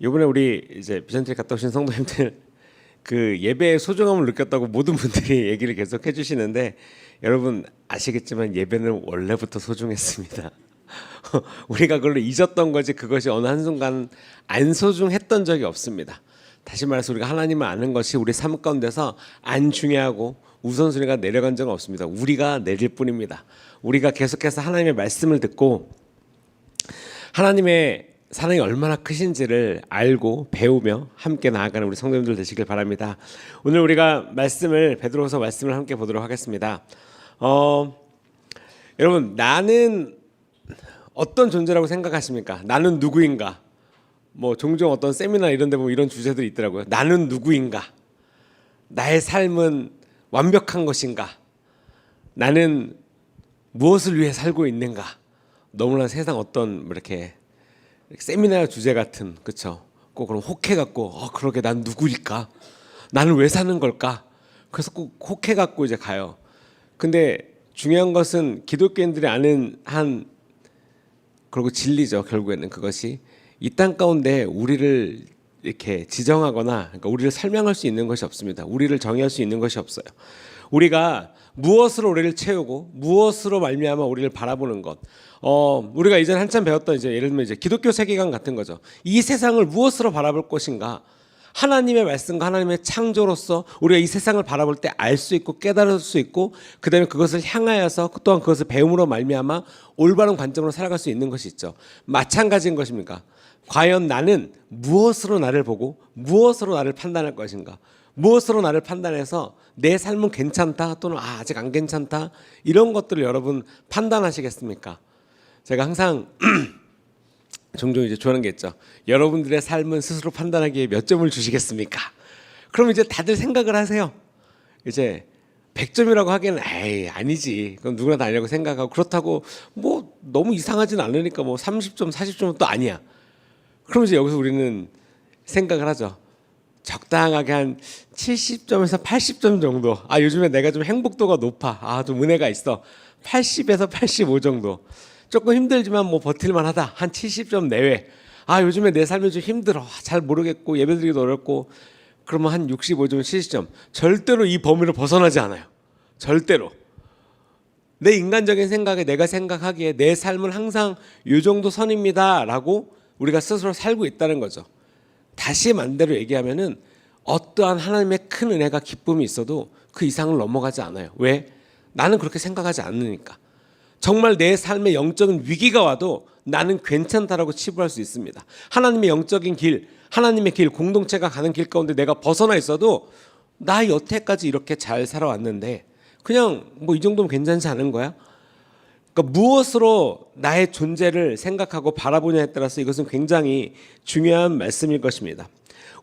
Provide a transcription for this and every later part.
이번에 우리 이제 비전트리 갔다 오신 성도님들 그 예배의 소중함을 느꼈다고 모든 분들이 얘기를 계속 해주시는데, 여러분 아시겠지만 예배는 원래부터 소중했습니다. 우리가 그걸 잊었던 거지 그것이 어느 한순간 안 소중했던 적이 없습니다. 다시 말해서 우리가 하나님을 아는 것이 우리 삶 가운데서 안 중요하고 우선순위가 내려간 적은 없습니다. 우리가 내릴 뿐입니다. 우리가 계속해서 하나님의 말씀을 듣고 하나님의 사랑이 얼마나 크신지를 알고 배우며 함께 나아가는 우리 성도님들 되시길 바랍니다. 오늘 우리가 말씀을 베드로후서 말씀을 함께 보도록 하겠습니다. 여러분, 나는 어떤 존재라고 생각하십니까? 나는 누구인가? 뭐 종종 어떤 세미나 이런 데 보면 이런 주제들이 있더라고요. 나는 누구인가? 나의 삶은 완벽한 것인가? 나는 무엇을 위해 살고 있는가? 너무나 세상 어떤 이렇게 세미나 주제 같은, 그렇죠? 꼭 그럼 혹해 갖고 그러게 난 누구일까? 나는 왜 사는 걸까? 그래서 꼭 혹해 갖고 이제 가요. 근데 중요한 것은 기독교인들이 아는 한, 그리고 진리죠. 결국에는 그것이 이 땅 가운데 우리를 이렇게 지정하거나, 그러니까 우리를 설명할 수 있는 것이 없습니다. 우리를 정의할 수 있는 것이 없어요. 우리가 무엇으로 우리를 채우고 무엇으로 말미암아 우리를 바라보는 것, 우리가 이전에 한참 배웠던 이제 예를 들면 이제 기독교 세계관 같은 거죠. 이 세상을 무엇으로 바라볼 것인가? 하나님의 말씀과 하나님의 창조로서 우리가 이 세상을 바라볼 때 알 수 있고 깨달을 수 있고, 그다음에 그것을 향하여서 또한 그것을 배움으로 말미암아 올바른 관점으로 살아갈 수 있는 것이 있죠. 마찬가지인 것입니까? 과연 나는 무엇으로 나를 보고 무엇으로 나를 판단할 것인가? 무엇으로 나를 판단해서 내 삶은 괜찮다 또는 아직 안 괜찮다, 이런 것들을 여러분 판단하시겠습니까? 제가 항상 종종 이제 좋아하는 게 있죠. 여러분들의 삶은 스스로 판단하기에 몇 점을 주시겠습니까? 그럼 이제 다들 생각을 하세요. 이제 100점이라고 하기에는 에이 아니지, 그럼 누구나 다 아니라고 생각하고, 그렇다고 뭐 너무 이상하진 않으니까 뭐 30점 40점은 또 아니야. 그럼 이제 여기서 우리는 생각을 하죠. 적당하게 한 70점에서 80점 정도. 요즘에 내가 좀 행복도가 높아. 좀 은혜가 있어. 80에서 85 정도. 조금 힘들지만 뭐 버틸만 하다. 한 70점 내외. 요즘에 내 삶이 좀 힘들어. 잘 모르겠고 예배드리기도 어렵고. 그러면 한 65점, 70점. 절대로 이 범위를 벗어나지 않아요. 절대로. 내 인간적인 생각에, 내가 생각하기에 내 삶은 항상 이 정도 선입니다 라고 우리가 스스로 살고 있다는 거죠. 다시 반대로 얘기하면은 어떠한 하나님의 큰 은혜가 기쁨이 있어도 그 이상을 넘어가지 않아요. 왜? 나는 그렇게 생각하지 않으니까. 정말 내 삶에 영적인 위기가 와도 나는 괜찮다라고 치부할 수 있습니다. 하나님의 영적인 길, 하나님의 길, 공동체가 가는 길 가운데 내가 벗어나 있어도 나 여태까지 이렇게 잘 살아왔는데 그냥 뭐 이 정도면 괜찮지 않은 거야? 그러니까 무엇으로 나의 존재를 생각하고 바라보냐에 따라서 이것은 굉장히 중요한 말씀일 것입니다.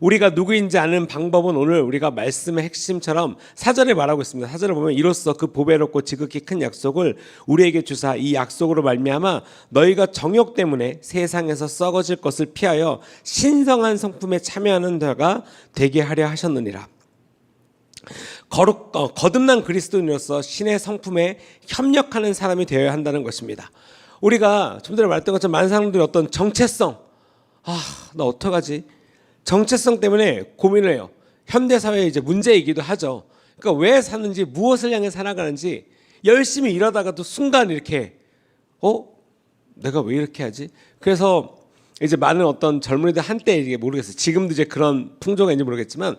우리가 누구인지 아는 방법은 오늘 우리가 말씀의 핵심처럼 사절에 말하고 있습니다. 사절을 보면 이로써 그 보배롭고 지극히 큰 약속을 우리에게 주사 이 약속으로 말미암아 너희가 정욕 때문에 세상에서 썩어질 것을 피하여 신성한 성품에 참여하는 자가 되게 하려 하셨느니라. 거듭난 그리스도인으로서 신의 성품에 협력하는 사람이 되어야 한다는 것입니다. 우리가 좀 전에 말했던 것처럼 많은 사람들이 어떤 정체성, 나 어떡하지? 정체성 때문에 고민을 해요. 현대사회의 이제 문제이기도 하죠. 그러니까 왜 사는지, 무엇을 향해 살아가는지, 열심히 일하다가도 순간 이렇게 내가 왜 이렇게 하지? 그래서 이제 많은 어떤 젊은이들 한때 이게 모르겠어요. 지금도 이제 그런 풍조가 있는지 모르겠지만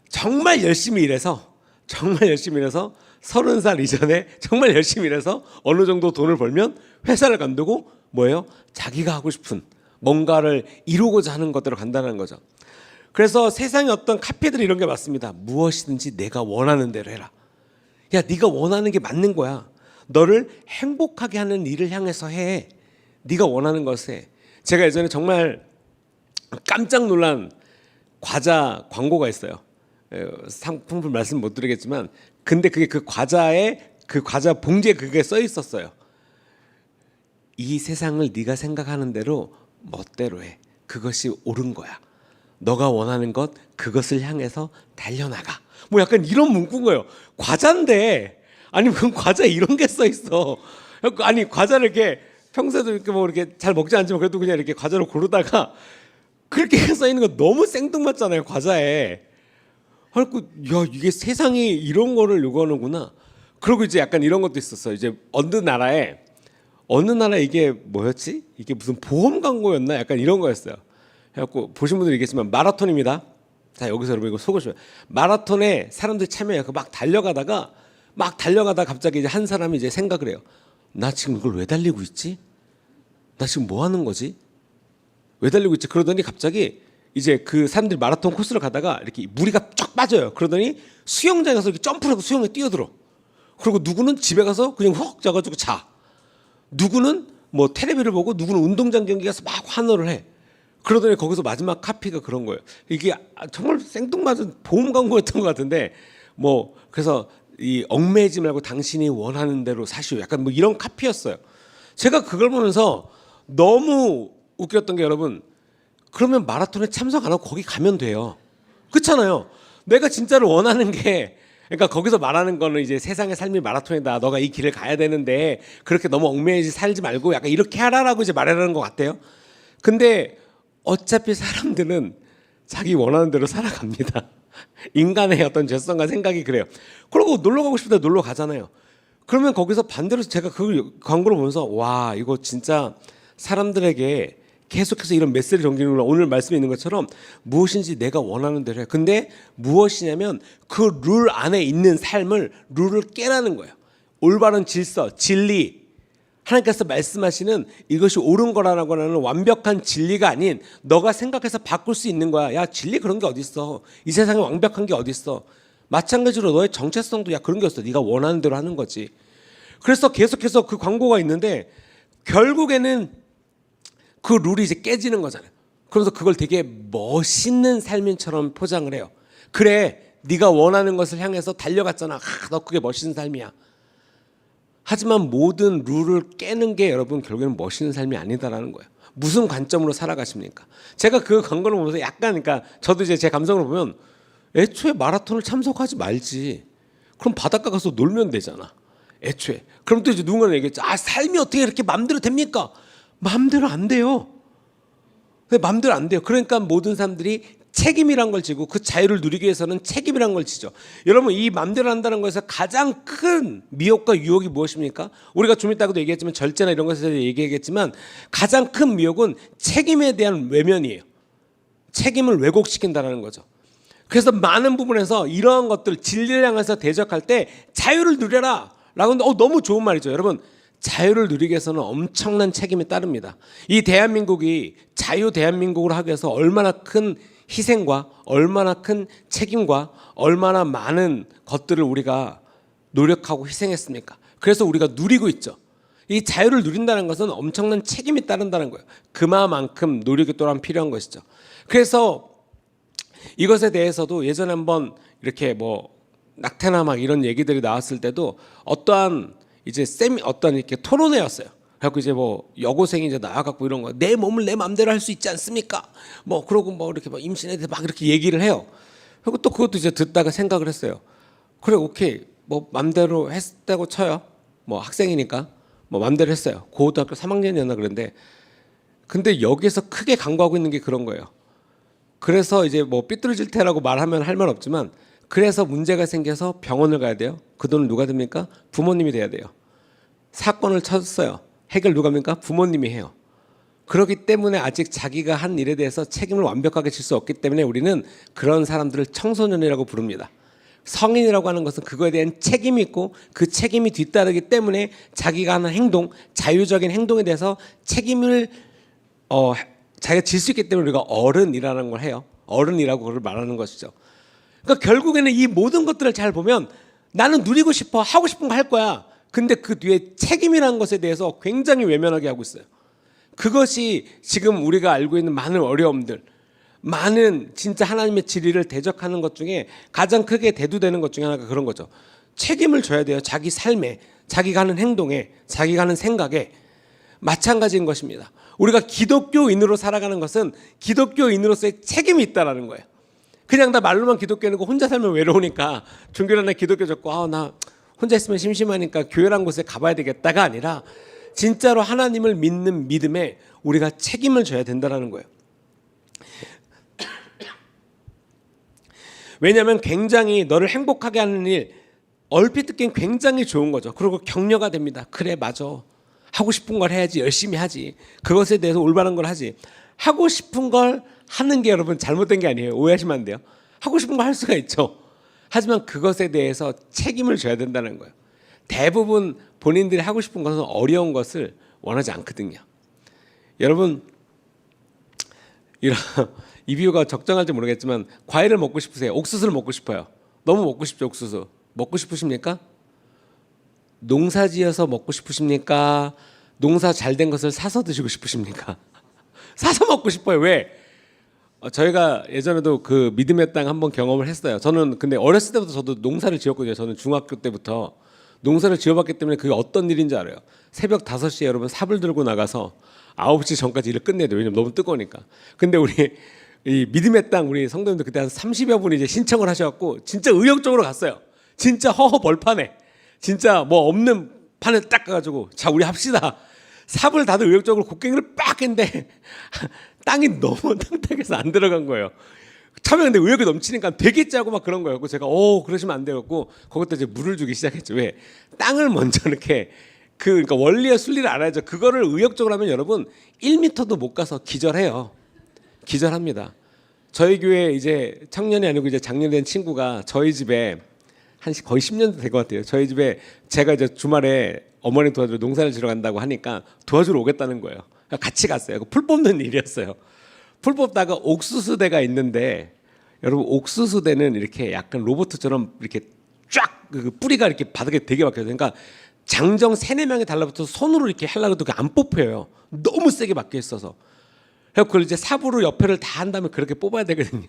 정말 열심히 일해서 30살 이전에 정말 열심히 일해서 어느 정도 돈을 벌면 회사를 간두고 뭐예요? 자기가 하고 싶은 뭔가를 이루고자 하는 것대로 간다는 거죠. 그래서 세상에 어떤 카피들이 이런 게 많습니다. 무엇이든지 내가 원하는 대로 해라. 야, 네가 원하는 게 맞는 거야. 너를 행복하게 하는 일을 향해서 해. 네가 원하는 것을 해. 제가 예전에 정말 깜짝 놀란 과자 광고가 있어요. 상품을 말씀 못 드리겠지만, 근데 그게 그 과자 봉지에 그게 써 있었어요. 이 세상을 네가 생각하는 대로 멋대로 해. 그것이 옳은 거야. 너가 원하는 것, 그것을 향해서 달려나가. 뭐 약간 이런 문구인 거예요. 과자인데, 아니 그럼 과자에 이런 게 써 있어. 아니 과자를 이렇게 평소에도 이렇게 뭐 이렇게 잘 먹지 않지만 그래도 그냥 이렇게 과자를 고르다가 그렇게 써 있는 거 너무 생뚱맞잖아요, 과자에. 그래갖고 야, 이게 세상에 이런 거를 요구하는구나. 그리고 이제 약간 이런 것도 있었어요. 이제 어느 나라에 이게 뭐였지? 이게 무슨 보험 광고였나? 약간 이런 거였어요. 그래갖고 보신 분들이 있겠지만 마라톤입니다. 자, 여기서 여러분 이거 속으시면 마라톤에 사람들이 참여해서 막 달려가다가 갑자기 이제 한 사람이 이제 생각을 해요. 나 지금 이걸 왜 달리고 있지? 나 지금 뭐 하는 거지? 왜 달리고 있지? 그러더니 갑자기 이제 그 사람들이 마라톤 코스를 가다가 이렇게 무리가 쫙 빠져요. 그러더니 수영장에 가서 이렇게 점프를 하고 수영에 뛰어들어. 그리고 누구는 집에 가서 그냥 훅 자가지고 자. 누구는 뭐 텔레비를 보고 누구는 운동장 경기 가서 막 환호를 해. 그러더니 거기서 마지막 카피가 그런 거예요. 이게 정말 생뚱맞은 보험 광고였던 것 같은데 뭐 그래서 이 얽매이지 말고 당신이 원하는 대로 사시오. 약간 뭐 이런 카피였어요. 제가 그걸 보면서 너무 웃겼던 게 여러분 그러면 마라톤에 참석 안 하고 거기 가면 돼요. 그렇잖아요. 내가 진짜로 원하는 게 그러니까 거기서 말하는 거는 이제 세상의 삶이 마라톤이다. 너가 이 길을 가야 되는데 그렇게 너무 얽매이지 살지 말고 약간 이렇게 하라라고 이제 말하는 것 같아요. 근데 어차피 사람들은 자기 원하는 대로 살아갑니다. 인간의 어떤 죄성과 생각이 그래요. 그리고 놀러 가고 싶을 때 놀러 가잖아요. 그러면 거기서 반대로 제가 그 광고를 보면서 와 이거 진짜 사람들에게 계속해서 이런 메시지를 전기는구나. 오늘 말씀에 있는 것처럼 무엇인지 내가 원하는 대로 해. 근데 무엇이냐면 그 룰 안에 있는 룰을 깨라는 거예요. 올바른 질서, 진리. 하나님께서 말씀하시는 이것이 옳은 거라고 하는 완벽한 진리가 아닌 너가 생각해서 바꿀 수 있는 거야. 야 진리 그런 게 어딨어. 이 세상에 완벽한 게 어딨어. 마찬가지로 너의 정체성도 야 그런 게 없어. 네가 원하는 대로 하는 거지. 그래서 계속해서 그 광고가 있는데 결국에는 그 룰이 이제 깨지는 거잖아요. 그래서 그걸 되게 멋있는 삶인처럼 포장을 해요. 그래 네가 원하는 것을 향해서 달려갔잖아. 너 그게 멋있는 삶이야. 하지만 모든 룰을 깨는 게 여러분 결국에는 멋있는 삶이 아니다라는 거예요. 무슨 관점으로 살아가십니까? 제가 그 광고를 보면서 약간 그러니까 저도 이제 제 감성으로 보면 애초에 마라톤을 참석하지 말지. 그럼 바닷가 가서 놀면 되잖아. 애초에. 그럼 또 이제 누군가는 얘기했죠. 아 삶이 어떻게 이렇게 마음대로 됩니까? 마음대로 안 돼요. 마음대로 안 돼요. 그러니까 모든 사람들이 책임이란 걸 지고 그 자유를 누리기 위해서는 책임이란 걸 지죠. 여러분 이 마음대로 한다는 것에서 가장 큰 미혹과 유혹이 무엇입니까? 우리가 좀 이따가도 얘기했지만 절제나 이런 것에 대해서 얘기하겠지만 가장 큰 미혹은 책임에 대한 외면이에요. 책임을 왜곡시킨다는 거죠. 그래서 많은 부분에서 이러한 것들 진리를 향해서 대적할 때 자유를 누려라 라고 하는데 너무 좋은 말이죠. 여러분 자유를 누리기 위해서는 엄청난 책임이 따릅니다. 이 대한민국이 자유 대한민국을 하기 위해서 얼마나 큰 희생과 얼마나 큰 책임과 얼마나 많은 것들을 우리가 노력하고 희생했습니까? 그래서 우리가 누리고 있죠. 이 자유를 누린다는 것은 엄청난 책임이 따른다는 거예요. 그만큼 노력이 또한 필요한 것이죠. 그래서 이것에 대해서도 예전에 한번 이렇게 뭐 낙태나 막 이런 얘기들이 나왔을 때도 어떠한 이제 어떤 이렇게 토론회였어요. 그래갖고 이제 뭐 여고생이 이제 나와갖고 이런 거 내 몸을 내 마음대로 할 수 있지 않습니까? 뭐 그러고 뭐 이렇게 뭐 임신에 대해 막 이렇게 얘기를 해요. 그리고 또 그것도 이제 듣다가 생각을 했어요. 그래 오케이 뭐 마음대로 했다고 쳐요. 뭐 학생이니까 뭐 마음대로 했어요. 고등학교 3학년이었나 그런데 근데 여기서 크게 강구하고 있는 게 그런 거예요. 그래서 이제 뭐 삐뚤어질 테라고 말하면 할 말 없지만 그래서 문제가 생겨서 병원을 가야 돼요. 그 돈을 누가 듭니까? 부모님이 돼야 돼요. 사건을 쳤어요. 해결 누가 합니까? 부모님이 해요. 그렇기 때문에 아직 자기가 한 일에 대해서 책임을 완벽하게 질 수 없기 때문에 우리는 그런 사람들을 청소년이라고 부릅니다. 성인이라고 하는 것은 그거에 대한 책임이 있고 그 책임이 뒤따르기 때문에 자기가 하는 행동, 자유적인 행동에 대해서 책임을 자기가 질 수 있기 때문에 우리가 어른이라는 걸 해요. 어른이라고 그걸 말하는 것이죠. 그러니까 결국에는 이 모든 것들을 잘 보면 나는 누리고 싶어 하고 싶은 거 할 거야. 근데 그 뒤에 책임이라는 것에 대해서 굉장히 외면하게 하고 있어요. 그것이 지금 우리가 알고 있는 많은 어려움들, 많은 진짜 하나님의 진리를 대적하는 것 중에 가장 크게 대두되는 것 중에 하나가 그런 거죠. 책임을 져야 돼요. 자기 삶에, 자기가 하는 행동에, 자기가 하는 생각에. 마찬가지인 것입니다. 우리가 기독교인으로 살아가는 것은 기독교인으로서의 책임이 있다라는 거예요. 그냥 다 말로만 기독교인이고 혼자 살면 외로우니까 종교란에 기독교 적고 나 혼자 있으면 심심하니까 교회란 곳에 가봐야 되겠다가 아니라 진짜로 하나님을 믿는 믿음에 우리가 책임을 져야 된다는 거예요. 왜냐하면 굉장히 너를 행복하게 하는 일, 얼핏 듣기엔 굉장히 좋은 거죠. 그리고 격려가 됩니다. 그래, 맞아. 하고 싶은 걸 해야지, 열심히 하지. 그것에 대해서 올바른 걸 하지. 하고 싶은 걸 하는 게 여러분 잘못된 게 아니에요. 오해하시면 안 돼요. 하고 싶은 거 할 수가 있죠. 하지만 그것에 대해서 책임을 져야 된다는 거예요. 대부분 본인들이 하고 싶은 것은 어려운 것을 원하지 않거든요. 여러분, 이 비유가 적정할지 모르겠지만 과일을 먹고 싶으세요? 옥수수를 먹고 싶어요. 너무 먹고 싶죠, 옥수수. 먹고 싶으십니까? 농사지어서 먹고 싶으십니까? 농사 잘 된 것을 사서 드시고 싶으십니까? 사서 먹고 싶어요. 왜? 저희가 예전에도 그 믿음의 땅 한번 경험을 했어요. 저는 근데 어렸을 때부터 저도 농사를 지었거든요. 저는 중학교 때부터 농사를 지어봤기 때문에 그게 어떤 일인지 알아요. 새벽 5시에 여러분 삽을 들고 나가서 9시 전까지 일을 끝내야 돼요. 왜냐면 너무 뜨거우니까. 근데 우리 이 믿음의 땅 우리 성도님들 그때 한 30여 분이 이제 신청을 하셔갖고 진짜 의욕적으로 갔어요. 진짜 허허벌판에 진짜 뭐 없는 판에 딱 가가지고 자 우리 합시다. 삽을 다들 의욕적으로 곡괭이를 빡 했는데 땅이 너무 탕탕해서 안 들어간 거예요. 처음에 근데 의욕이 넘치니까 되게 짜고 막 그런 거예요. 그래서 제가 그러시면 안 되겠고 거기다 이제 물을 주기 시작했죠. 왜? 땅을 먼저 이렇게 그러니까 원리와 순리를 알아야죠. 그거를 의욕적으로 하면 여러분 1m도 못 가서 기절해요. 기절합니다. 저희 교회 이제 청년이 아니고 이제 작년에 된 친구가 저희 집에 한 거의 10년 된 것 같아요. 저희 집에 제가 이제 주말에 어머니 도와주러 농사를 지러 간다고 하니까 도와주러 오겠다는 거예요. 같이 갔어요. 풀 뽑는 일이었어요. 풀 뽑다가 옥수수대가 있는데 여러분 옥수수대는 이렇게 약간 로봇처럼 이렇게 쫙 그 뿌리가 이렇게 바닥에 되게 박혀요. 그러니까 장정 3-4명이 달라붙어서 손으로 이렇게 하려고 해도 안 뽑혀요. 너무 세게 박혀 있어서. 그래서 그걸 이제 삽으로 옆에를 다 한 다음에 그렇게 뽑아야 되거든요.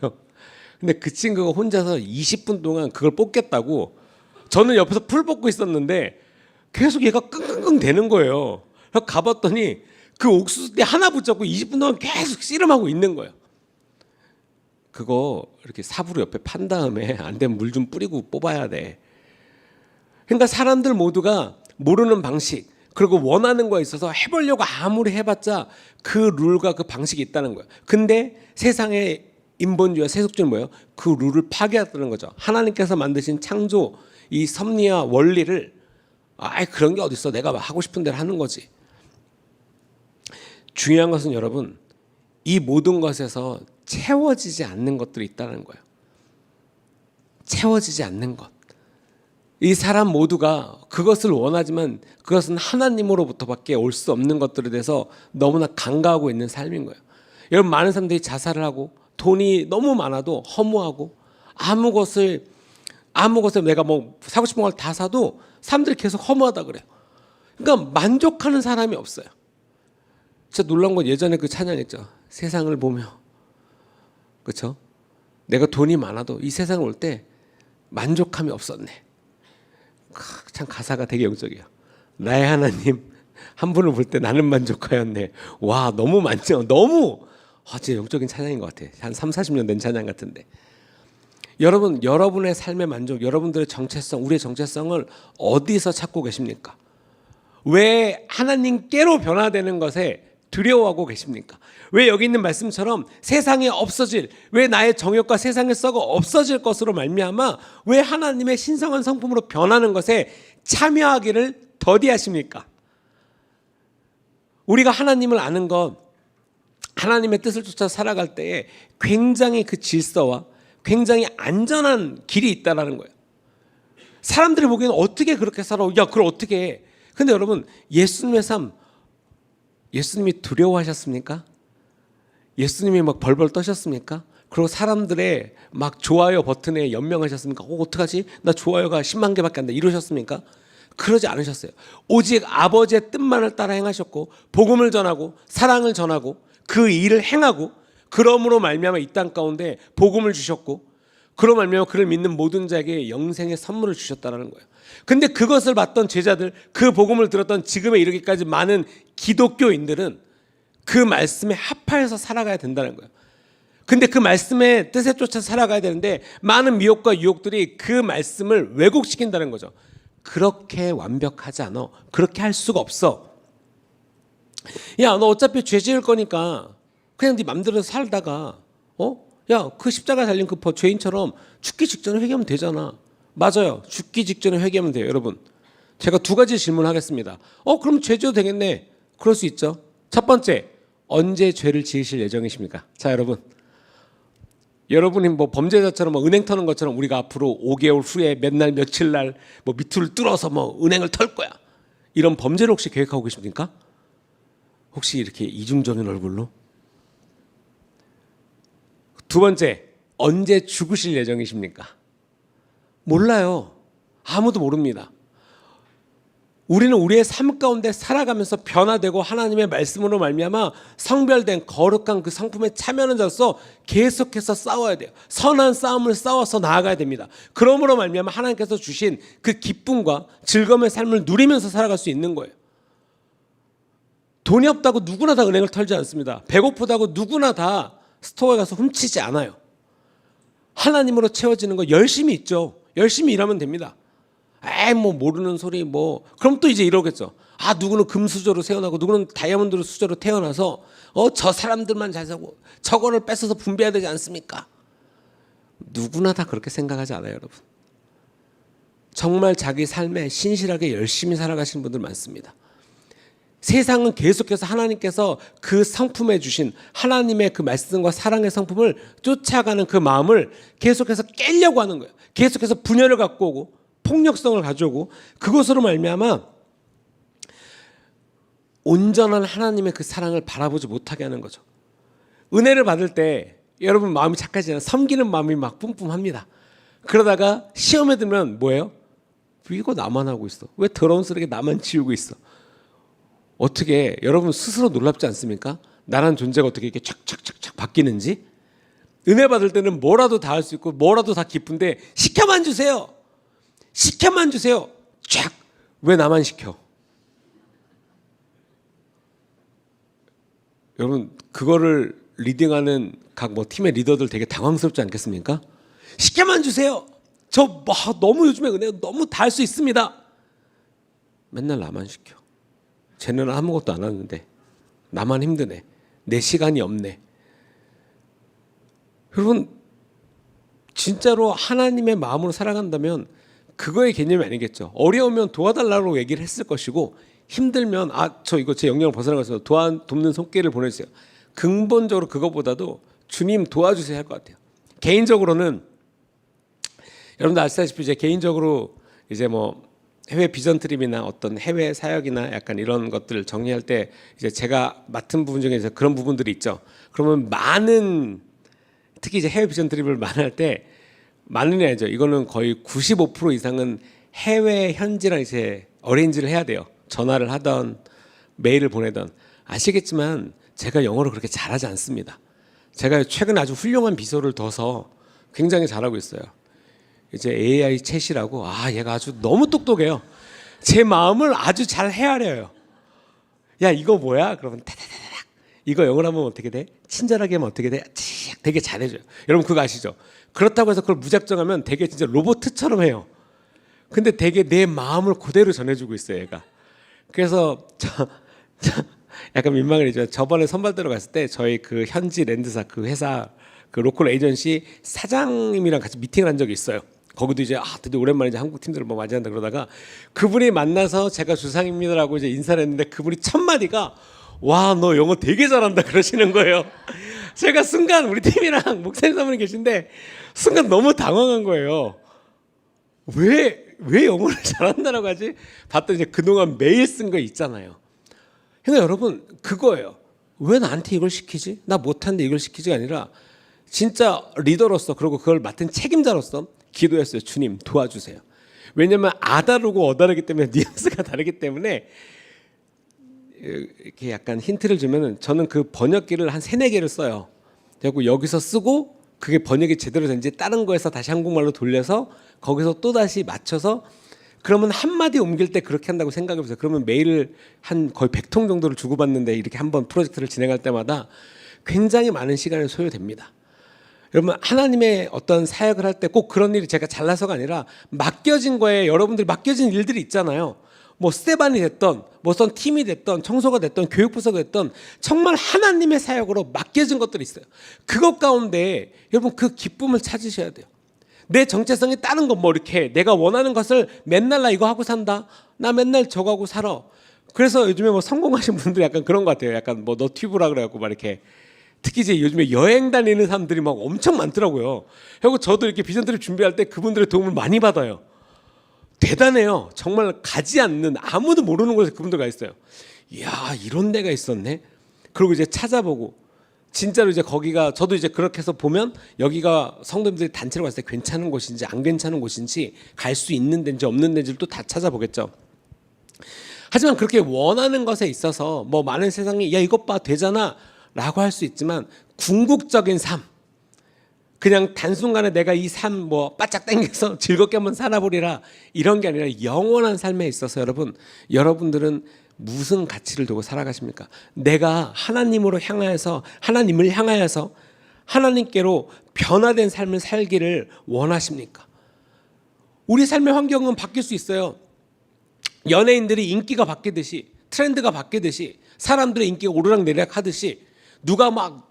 근데 그 친구가 혼자서 20분 동안 그걸 뽑겠다고 저는 옆에서 풀 뽑고 있었는데 계속 얘가 끙끙끙 대는 거예요. 그래서 가봤더니 그 옥수수대 하나 붙잡고 20분 동안 계속 씨름하고 있는 거예요. 그거 이렇게 삽으로 옆에 판 다음에 안 되면 물 좀 뿌리고 뽑아야 돼. 그러니까 사람들 모두가 모르는 방식 그리고 원하는 거에 있어서 해보려고 아무리 해봤자 그 룰과 그 방식이 있다는 거예요. 근데 세상의 인본주의와 세속주의는 뭐예요? 그 룰을 파괴했다는 거죠. 하나님께서 만드신 창조 이 섭리와 원리를 그런 게 어딨어. 내가 하고 싶은 대로 하는 거지. 중요한 것은 여러분 이 모든 것에서 채워지지 않는 것들이 있다는 거예요. 채워지지 않는 것. 이 사람 모두가 그것을 원하지만 그것은 하나님으로부터밖에 올 수 없는 것들에 대해서 너무나 간과하고 있는 삶인 거예요. 여러분 많은 사람들이 자살을 하고 돈이 너무 많아도 허무하고 아무 것을 내가 뭐 사고 싶은 걸 다 사도 사람들이 계속 허무하다 그래요. 그러니까 만족하는 사람이 없어요. 진짜 놀라운 건 예전에 그 찬양 있죠. 세상을 보며 그렇죠? 내가 돈이 많아도 이 세상에 올 때 만족함이 없었네. 참 가사가 되게 영적이에요. 나의 하나님 한 분을 볼 때 나는 만족하였네. 와 너무 많죠. 너무 진짜 영적인 찬양인 것 같아. 한 30-40년 된 찬양 같은데. 여러분 여러분의 삶의 만족 여러분들의 정체성 우리의 정체성을 어디서 찾고 계십니까? 왜 하나님께로 변화되는 것에 두려워하고 계십니까? 왜 여기 있는 말씀처럼 세상에 없어질 왜 나의 정욕과 세상의 썩어 없어질 것으로 말미암아 왜 하나님의 신성한 성품으로 변하는 것에 참여하기를 더디하십니까? 우리가 하나님을 아는 것 하나님의 뜻을 쫓아 살아갈 때에 굉장히 그 질서와 굉장히 안전한 길이 있다는 거예요. 사람들이 보기에는 어떻게 그렇게 살아? 야 그걸 어떻게 해? 근데 여러분 예수님의 삶 예수님이 두려워하셨습니까? 예수님이 막 벌벌 떠셨습니까? 그리고 사람들의 막 좋아요 버튼에 연명하셨습니까? 어떡하지? 나 좋아요가 10만 개밖에 안 돼. 이러셨습니까? 그러지 않으셨어요. 오직 아버지의 뜻만을 따라 행하셨고 복음을 전하고 사랑을 전하고 그 일을 행하고 그러므로 말미암아 이 땅 가운데 복음을 주셨고 그로 말미암아 그를 믿는 모든 자에게 영생의 선물을 주셨다는 거예요. 근데 그것을 받던 제자들 그 복음을 들었던 지금에 이르기까지 많은 기독교인들은 그 말씀에 합하여서 살아가야 된다는 거예요. 근데 그 말씀의 뜻에 쫓아 살아가야 되는데 많은 미혹과 유혹들이 그 말씀을 왜곡시킨다는 거죠. 그렇게 완벽하지 않아. 그렇게 할 수가 없어. 야, 너 어차피 죄 지을 거니까 그냥 네 맘대로 살다가 야, 그 십자가 달린 그 죄인처럼 죽기 직전에 회개하면 되잖아. 맞아요. 죽기 직전에 회개하면 돼요. 여러분, 제가 두 가지 질문하겠습니다. 그럼 죄지어도 되겠네. 그럴 수 있죠. 첫 번째, 언제 죄를 지으실 예정이십니까? 자, 여러분이 뭐 범죄자처럼 뭐 은행 터는 것처럼 우리가 앞으로 5개월 후에 몇 날 며칠 날 뭐 밑을 뚫어서 뭐 은행을 털 거야, 이런 범죄를 혹시 계획하고 계십니까? 혹시 이렇게 이중적인 얼굴로? 두 번째, 언제 죽으실 예정이십니까? 몰라요. 아무도 모릅니다. 우리는 우리의 삶 가운데 살아가면서 변화되고 하나님의 말씀으로 말미암아 성별된 거룩한 그 성품에 참여하는 자로서 계속해서 싸워야 돼요. 선한 싸움을 싸워서 나아가야 됩니다. 그러므로 말미암아 하나님께서 주신 그 기쁨과 즐거움의 삶을 누리면서 살아갈 수 있는 거예요. 돈이 없다고 누구나 다 은행을 털지 않습니다. 배고프다고 누구나 다 스토어에 가서 훔치지 않아요. 하나님으로 채워지는 거 열심히 있죠. 열심히 일하면 됩니다. 뭐 모르는 소리 뭐. 그럼 또 이제 이러겠죠. 누구는 금수저로 태어나고 누구는 다이아몬드 수저로 태어나서 저 사람들만 잘 사고 저거를 뺏어서 분배해야 되지 않습니까? 누구나 다 그렇게 생각하지 않아요, 여러분. 정말 자기 삶에 신실하게 열심히 살아가시는 분들 많습니다. 세상은 계속해서 하나님께서 그 성품에 주신 하나님의 그 말씀과 사랑의 성품을 쫓아가는 그 마음을 계속해서 깨려고 하는 거예요. 계속해서 분열을 갖고 오고 폭력성을 가져오고, 그것으로 말미암아 온전한 하나님의 그 사랑을 바라보지 못하게 하는 거죠. 은혜를 받을 때 여러분 마음이 착하지 않아요. 섬기는 마음이 막 뿜뿜합니다. 그러다가 시험에 들면 뭐예요? 이거 나만 하고 있어. 왜 더러운 쓰레기 나만 치우고 있어? 어떻게 여러분 스스로 놀랍지 않습니까? 나란 존재가 어떻게 이렇게 착착착착 바뀌는지. 은혜 받을 때는 뭐라도 다 할 수 있고 뭐라도 다 기쁜데 시켜만 주세요. 시켜만 주세요. 쫙. 왜 나만 시켜? 여러분 그거를 리딩하는 각 뭐 팀의 리더들 되게 당황스럽지 않겠습니까? 시켜만 주세요. 저 너무 요즘에 은혜 너무 다 할 수 있습니다. 맨날 나만 시켜. 쟤는 아무것도 안 하는데 나만 힘드네. 내 시간이 없네. 여러분 진짜로 하나님의 마음으로 살아간다면 그거의 개념이 아니겠죠. 어려우면 도와달라고 얘기를 했을 것이고, 힘들면 저 이거 제 영역을 벗어나가서 돕는 손길을 보내주세요. 근본적으로 그거보다도 주님 도와주세요 할 것 같아요. 개인적으로는 여러분들 아시다시피 이제 개인적으로 이제 뭐 해외 비전 트립이나 어떤 해외 사역이나 약간 이런 것들을 정리할 때 이제 제가 맡은 부분 중에 이제 그런 부분들이 있죠. 그러면 특히 이제 해외 비전 트립을 많이 할 때 많은 애죠. 이거는 거의 95% 이상은 해외 현지랑 이제 어레인지를 해야 돼요. 전화를 하던 메일을 보내던. 아시겠지만 제가 영어를 그렇게 잘하지 않습니다. 제가 최근에 아주 훌륭한 비서를 둬서 굉장히 잘하고 있어요. 이제 AI 챗이라고. 얘가 아주 너무 똑똑해요. 제 마음을 아주 잘 헤아려요. 야 이거 뭐야? 그러면 타다다닥. 이거 영어로 하면 어떻게 돼? 친절하게 하면 어떻게 돼? 되게 잘해줘요. 여러분 그거 아시죠? 그렇다고 해서 그걸 무작정하면 되게 진짜 로봇처럼 해요. 근데 되게 내 마음을 그대로 전해주고 있어요, 얘가. 그래서 약간 민망을 했죠. 저번에 선발대로 갔을 때 저희 그 현지 랜드사 그 회사 그 로컬 에이전시 사장님이랑 같이 미팅을 한 적이 있어요. 거기도 이제 드디어 오랜만에 이제 한국 팀들을 뭐 맞이한다 그러다가 그분이 만나서 제가 주상입니다라고 이제 인사를 했는데 그분이 첫 마디가 와, 너 영어 되게 잘한다 그러시는 거예요. 제가 순간 우리 팀이랑 목사님 사모님 계신데 순간 너무 당황한 거예요. 왜 영어를 잘한다라고 하지? 봤더니 이제 그동안 매일 쓴 거 있잖아요. 그러니까 여러분 그거예요. 왜 나한테 이걸 시키지? 나 못하는데 이걸 시키지가 아니라 진짜 리더로서 그리고 그걸 맡은 책임자로서 기도했어요. 주님 도와주세요. 왜냐하면 아다르고 어다르기 때문에 뉘앙스가 다르기 때문에 이렇게 약간 힌트를 주면은 저는 그 번역기를 한 3-4개를 써요. 그리고 여기서 쓰고 그게 번역이 제대로 된지 다른 거에서 다시 한국말로 돌려서 거기서 또 다시 맞춰서 그러면 한마디 옮길 때 그렇게 한다고 생각해 보세요. 그러면 메일을 한 거의 100통 정도를 주고받는데 이렇게 한번 프로젝트를 진행할 때마다 굉장히 많은 시간이 소요됩니다. 여러분 하나님의 어떤 사역을 할 때 꼭 그런 일이 제가 잘나서가 아니라 맡겨진 거에 여러분들이 맡겨진 일들이 있잖아요. 뭐 스테반이 됐던 뭐 어떤 팀이 됐던 청소가 됐던 교육부서가 됐던 정말 하나님의 사역으로 맡겨진 것들이 있어요. 그것 가운데 여러분 그 기쁨을 찾으셔야 돼요. 내 정체성이 다른 것 뭐 이렇게 내가 원하는 것을 맨날 나 이거 하고 산다. 나 맨날 저거 하고 살아. 그래서 요즘에 뭐 성공하신 분들이 약간 그런 것 같아요. 약간 뭐 너튜브라 그래갖고 막 이렇게 특히 이제 요즘에 여행 다니는 사람들이 막 엄청 많더라고요. 그리고 저도 이렇게 비전 트립 준비할 때 그분들의 도움을 많이 받아요. 대단해요. 정말 가지 않는 아무도 모르는 곳에 그분들 가 있어요. 이야 이런 데가 있었네. 그리고 이제 찾아보고 진짜로 이제 거기가 저도 이제 그렇게 해서 보면 여기가 성도님들이 단체로 갔을 때 괜찮은 곳인지 안 괜찮은 곳인지 갈 수 있는 데인지 없는 데인지를 또 다 찾아보겠죠. 하지만 그렇게 원하는 것에 있어서 뭐 많은 세상이 야 이것 봐 되잖아 라고 할 수 있지만 궁극적인 삶 그냥 단순간에 내가 이 삶 뭐 바짝 당겨서 즐겁게 한번 살아보리라 이런 게 아니라 영원한 삶에 있어서 여러분들은 무슨 가치를 두고 살아가십니까? 내가 하나님을 향하여서 하나님께로 변화된 삶을 살기를 원하십니까? 우리 삶의 환경은 바뀔 수 있어요. 연예인들이 인기가 바뀌듯이 트렌드가 바뀌듯이 사람들의 인기가 오르락내리락 하듯이 누가 막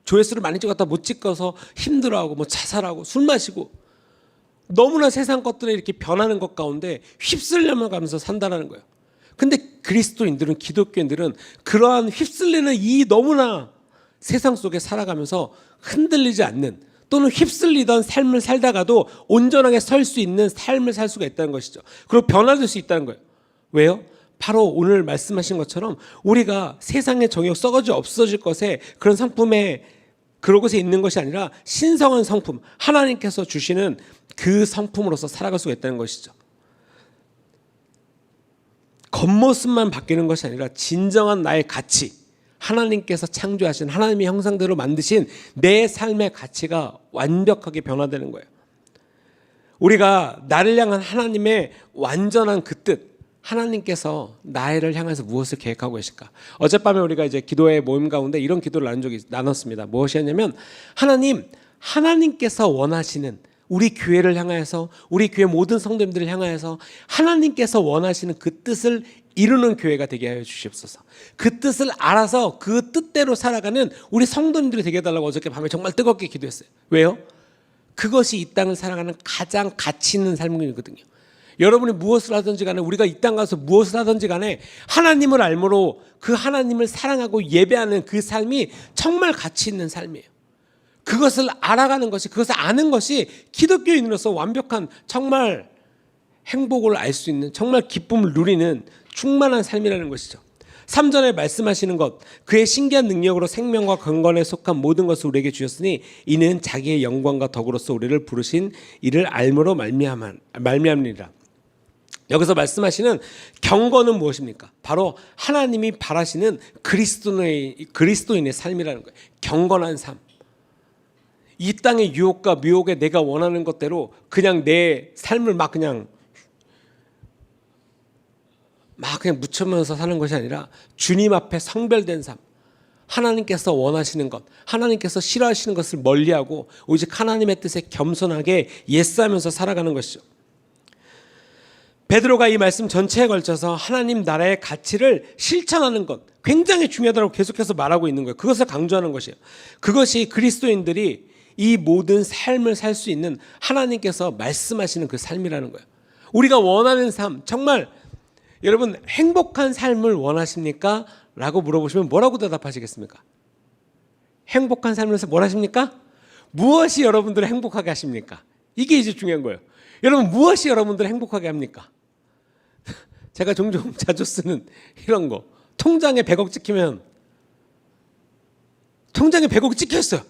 조회수를 많이 찍었다 못 찍어서 힘들어하고 뭐 자살하고 술 마시고 너무나 세상 것들에 이렇게 변하는 것 가운데 휩쓸려 가면서 산다는 거예요. 근데 그리스도인들은 기독교인들은 그러한 휩쓸리는 이 너무나 세상 속에 살아가면서 흔들리지 않는 또는 휩쓸리던 삶을 살다가도 온전하게 설 수 있는 삶을 살 수가 있다는 것이죠. 그리고 변화될 수 있다는 거예요. 왜요? 바로 오늘 말씀하신 것처럼 우리가 세상의 정욕 썩어져 없어질 것에 그런 상품에 그런 곳에 있는 것이 아니라 신성한 성품 하나님께서 주시는 그 성품으로서 살아갈 수가 있다는 것이죠. 겉모습만 바뀌는 것이 아니라 진정한 나의 가치 하나님께서 창조하신 하나님의 형상대로 만드신 내 삶의 가치가 완벽하게 변화되는 거예요. 우리가 나를 향한 하나님의 완전한 그 뜻 하나님께서 나를 향해서 무엇을 계획하고 계실까? 어젯밤에 우리가 이제 기도의 모임 가운데 이런 기도를 나눴습니다. 무엇이었냐면 하나님께서 원하시는 우리 교회를 향하여서 우리 교회 모든 성도님들을 향하여서 하나님께서 원하시는 그 뜻을 이루는 교회가 되게 하여 주시옵소서. 그 뜻을 알아서 그 뜻대로 살아가는 우리 성도님들이 되게 해달라고 어저께 밤에 정말 뜨겁게 기도했어요. 왜요? 그것이 이 땅을 살아가는 가장 가치 있는 삶이거든요. 여러분이 무엇을 하든지 간에 우리가 이 땅 가서 무엇을 하든지 간에 하나님을 알므로 그 하나님을 사랑하고 예배하는 그 삶이 정말 가치 있는 삶이에요. 그것을 알아가는 것이 그것을 아는 것이 기독교인으로서 완벽한 정말 행복을 알 수 있는 정말 기쁨을 누리는 충만한 삶이라는 것이죠. 3절에 말씀하시는 것 그의 신기한 능력으로 생명과 강건에 속한 모든 것을 우리에게 주셨으니 이는 자기의 영광과 덕으로서 우리를 부르신 이를 알므로 말미암니라. 여기서 말씀하시는 경건은 무엇입니까? 바로 하나님이 바라시는 그리스도인의 삶이라는 거예요. 경건한 삶. 이 땅의 유혹과 미혹에 내가 원하는 것대로 그냥 내 삶을 막 그냥 묻혀면서 사는 것이 아니라 주님 앞에 성별된 삶. 하나님께서 원하시는 것, 하나님께서 싫어하시는 것을 멀리하고 오직 하나님의 뜻에 겸손하게 예스하면서 살아가는 것이죠. 베드로가 이 말씀 전체에 걸쳐서 하나님 나라의 가치를 실천하는 것 굉장히 중요하다고 계속해서 말하고 있는 거예요. 그것을 강조하는 것이에요. 그것이 그리스도인들이 이 모든 삶을 살 수 있는 하나님께서 말씀하시는 그 삶이라는 거예요. 우리가 원하는 삶 정말 여러분 행복한 삶을 원하십니까? 라고 물어보시면 뭐라고 대답하시겠습니까? 행복한 삶을 뭘 하십니까? 무엇이 여러분들을 행복하게 하십니까? 이게 이제 중요한 거예요. 여러분 무엇이 여러분들을 행복하게 합니까? 제가 종종 자주 쓰는 이런 거 통장에 100억 찍히면 통장에 100억 찍혔어요.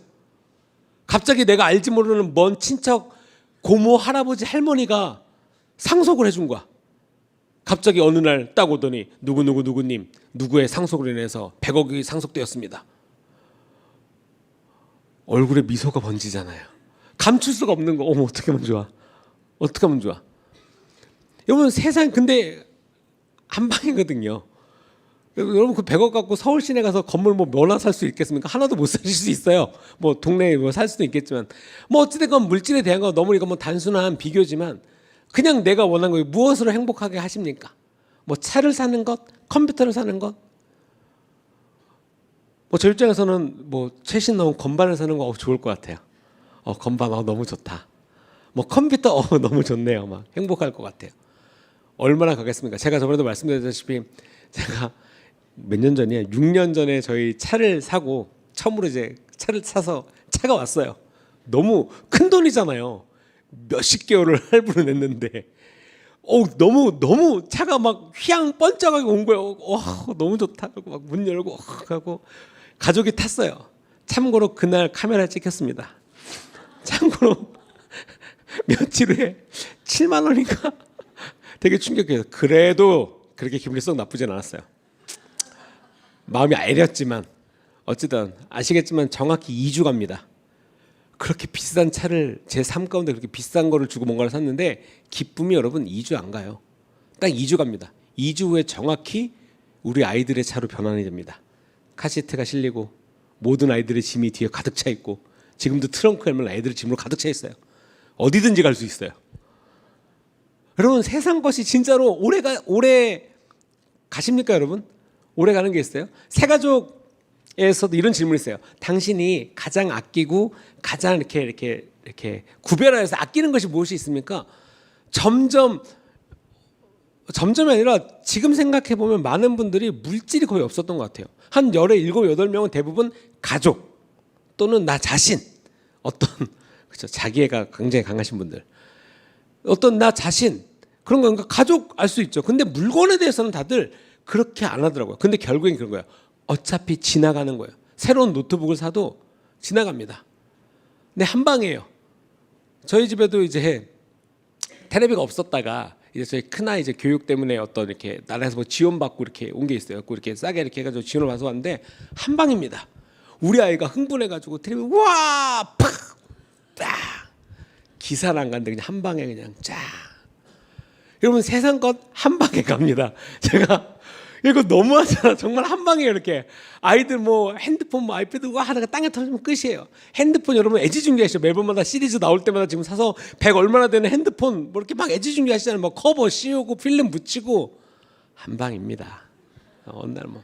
갑자기 내가 알지 모르는 먼 친척 고모 할아버지 할머니가 상속을 해준 거야. 갑자기 어느 날 딱 오더니 누구님 누구의 상속으로 인해서 100억이 상속되었습니다. 얼굴에 미소가 번지잖아요. 감출 수가 없는 거. 어머 어떻게 하면 좋아. 어떻게 하면 좋아. 여러분 세상 근데 한 방이거든요. 여러분 그 100억 갖고 서울 시내 가서 건물 뭐 몇나 살 수 있겠습니까? 하나도 못 사실 수 있어요. 뭐 동네에 뭐 살 수도 있겠지만 뭐 어찌됐건 물질에 대한 거 너무 이거 뭐 단순한 비교지만 그냥 내가 원하는 거 무엇으로 행복하게 하십니까? 뭐 차를 사는 것, 컴퓨터를 사는 것. 뭐 저 입장에서는 뭐 최신 나온 건반을 사는 거 좋을 것 같아요. 건반 너무 좋다. 뭐 컴퓨터 너무 좋네요. 막 행복할 것 같아요. 얼마나 가겠습니까? 제가 저번에도 말씀드렸다시피 제가 몇 년 전이에요. 6년 전에 저희 차를 사고 처음으로 이제 차를 사서 차가 왔어요. 너무 큰 돈이잖아요. 몇십 개월을 할부를 냈는데 너무 차가 막 휘황 번쩍하게 온 거예요. 너무 좋다 하고 막 문 열고 하고 가족이 탔어요. 참고로 그날 카메라에 찍혔습니다. 참고로 며칠 후에 7만 원인가 되게 충격이에요. 그래도 그렇게 기분이 썩 나쁘진 않았어요. 마음이 애렸지만 어쨌든 아시겠지만 정확히 2주 갑니다. 그렇게 비싼 차를 제 삶 가운데 그렇게 비싼 거를 주고 뭔가를 샀는데 기쁨이 여러분 2주 안 가요. 딱 2주 갑니다. 2주 후에 정확히 우리 아이들의 차로 변환이 됩니다. 카시트가 실리고 모든 아이들의 짐이 뒤에 가득 차 있고 지금도 트렁크 열면 아이들의 짐으로 가득 차 있어요. 어디든지 갈 수 있어요. 여러분 세상 것이 진짜로 오래 가십니까 여러분? 오래 가는 게 있어요? 새가족에서도 이런 질문이 있어요. 당신이 가장 아끼고 가장 이렇게 구별하여서 아끼는 것이 무엇이 있습니까? 점점이 아니라 지금 생각해 보면 많은 분들이 물질이 거의 없었던 것 같아요. 한 열에 7, 8명은 대부분 가족 또는 나 자신 그렇죠. 자기애가 굉장히 강하신 분들 나 자신 그런 거 그러니까 가족 알 수 있죠. 근데 물건에 대해서는 다들 그렇게 안 하더라고요. 근데 결국엔 그런 거예요. 어차피 지나가는 거예요. 새로운 노트북을 사도 지나갑니다. 근데 한 방이에요. 저희 집에도 이제 테레비가 없었다가 이제 저희 큰아이 이제 교육 때문에 어떤 이렇게 나라에서 뭐 지원받고 이렇게 온 게 있어요. 이렇게 싸게 이렇게 해가지고 지원을 받아서 왔는데 한 방입니다. 우리 아이가 흥분해가지고 테레비 와 팍 딱 기사를 안 갔는데 그냥 한 방에 그냥 쫙. 여러분 세상 것 한 방에 갑니다. 제가 이거 너무하잖아. 정말 한 방에 이렇게 아이들 뭐 핸드폰 뭐 아이패드 와 하다가 땅에 터지면 끝이에요. 핸드폰 여러분 애지중지하시죠. 매번마다 시리즈 나올 때마다 지금 사서 100 얼마나 되는 핸드폰 뭐 이렇게 막 애지중지하시잖아요. 뭐 커버 씌우고 필름 붙이고 한 방입니다. 어느 날 뭐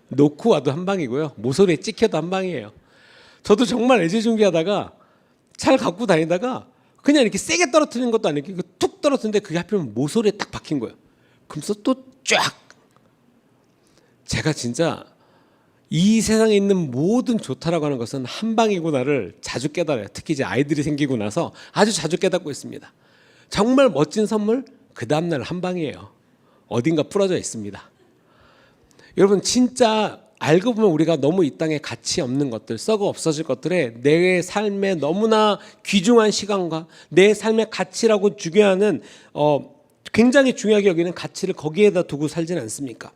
놓고 와도 한 방이고요. 모서리에 찍혀도 한 방이에요. 저도 정말 애지중지하다가 차를 갖고 다니다가 그냥 이렇게 세게 떨어뜨리는 것도 아니고 툭 떨어뜨리는데 그게 하필이면 모서리에 딱 박힌 거예요. 그러면서 또 쫙. 제가 진짜 이 세상에 있는 모든 좋다라고 하는 것은 한 방이구나를 자주 깨달아요. 특히 이제 아이들이 생기고 나서 아주 자주 깨닫고 있습니다. 정말 멋진 선물 그 다음날 한 방이에요. 어딘가 풀어져 있습니다. 여러분 진짜 알고 보면 우리가 너무 이 땅에 가치 없는 것들, 썩어 없어질 것들에 내 삶에 너무나 귀중한 시간과 내 삶의 가치라고 중요하는 굉장히 중요하게 여기는 가치를 거기에다 두고 살지는 않습니까?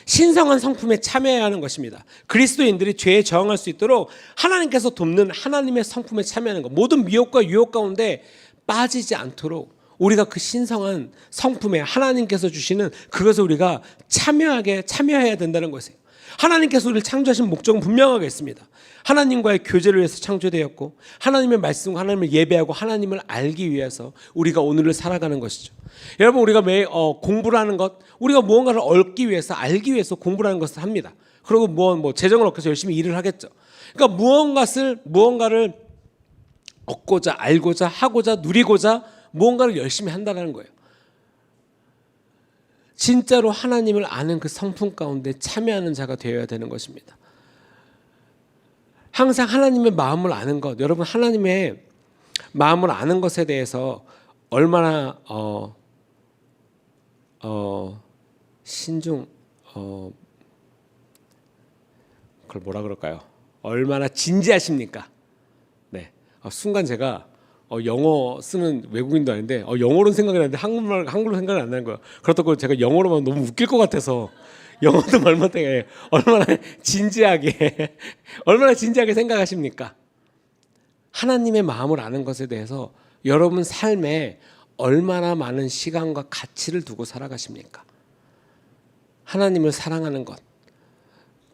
신성한 성품에 참여해야 하는 것입니다. 그리스도인들이 죄에 저항할 수 있도록 하나님께서 돕는 하나님의 성품에 참여하는 것. 모든 미혹과 유혹 가운데 빠지지 않도록 우리가 그 신성한 성품에 하나님께서 주시는 그것을 우리가 참여해야 된다는 것이에요. 하나님께서 우리를 창조하신 목적은 분명하게 있습니다. 하나님과의 교제를 위해서 창조되었고 하나님의 말씀과 하나님을 예배하고 하나님을 알기 위해서 우리가 오늘을 살아가는 것이죠. 여러분 우리가 매일 공부를 하는 것 우리가 무언가를 얻기 위해서 알기 위해서 공부를 하는 것을 합니다. 그리고 뭐 재정을 얻기 위해서 열심히 일을 하겠죠. 그러니까 무언가를 얻고자 알고자 하고자 누리고자 무언가를 열심히 한다는 거예요. 진짜로 하나님을 아는 그 성품 가운데 참여하는 자가 되어야 되는 것입니다. 항상 하나님의 마음을 아는 것, 여러분 하나님의 마음을 아는 것에 대해서 얼마나 그걸 뭐라 그럴까요? 얼마나 진지하십니까? 네, 순간 제가 영어 쓰는 외국인도 아닌데 영어로는 생각이 나는데 한글로 생각이 안 나는 거예요. 그렇다고 제가 영어로만 너무 웃길 것 같아서 영어도 말 못하게 얼마나 진지하게 생각하십니까? 하나님의 마음을 아는 것에 대해서 여러분 삶에 얼마나 많은 시간과 가치를 두고 살아가십니까? 하나님을 사랑하는 것.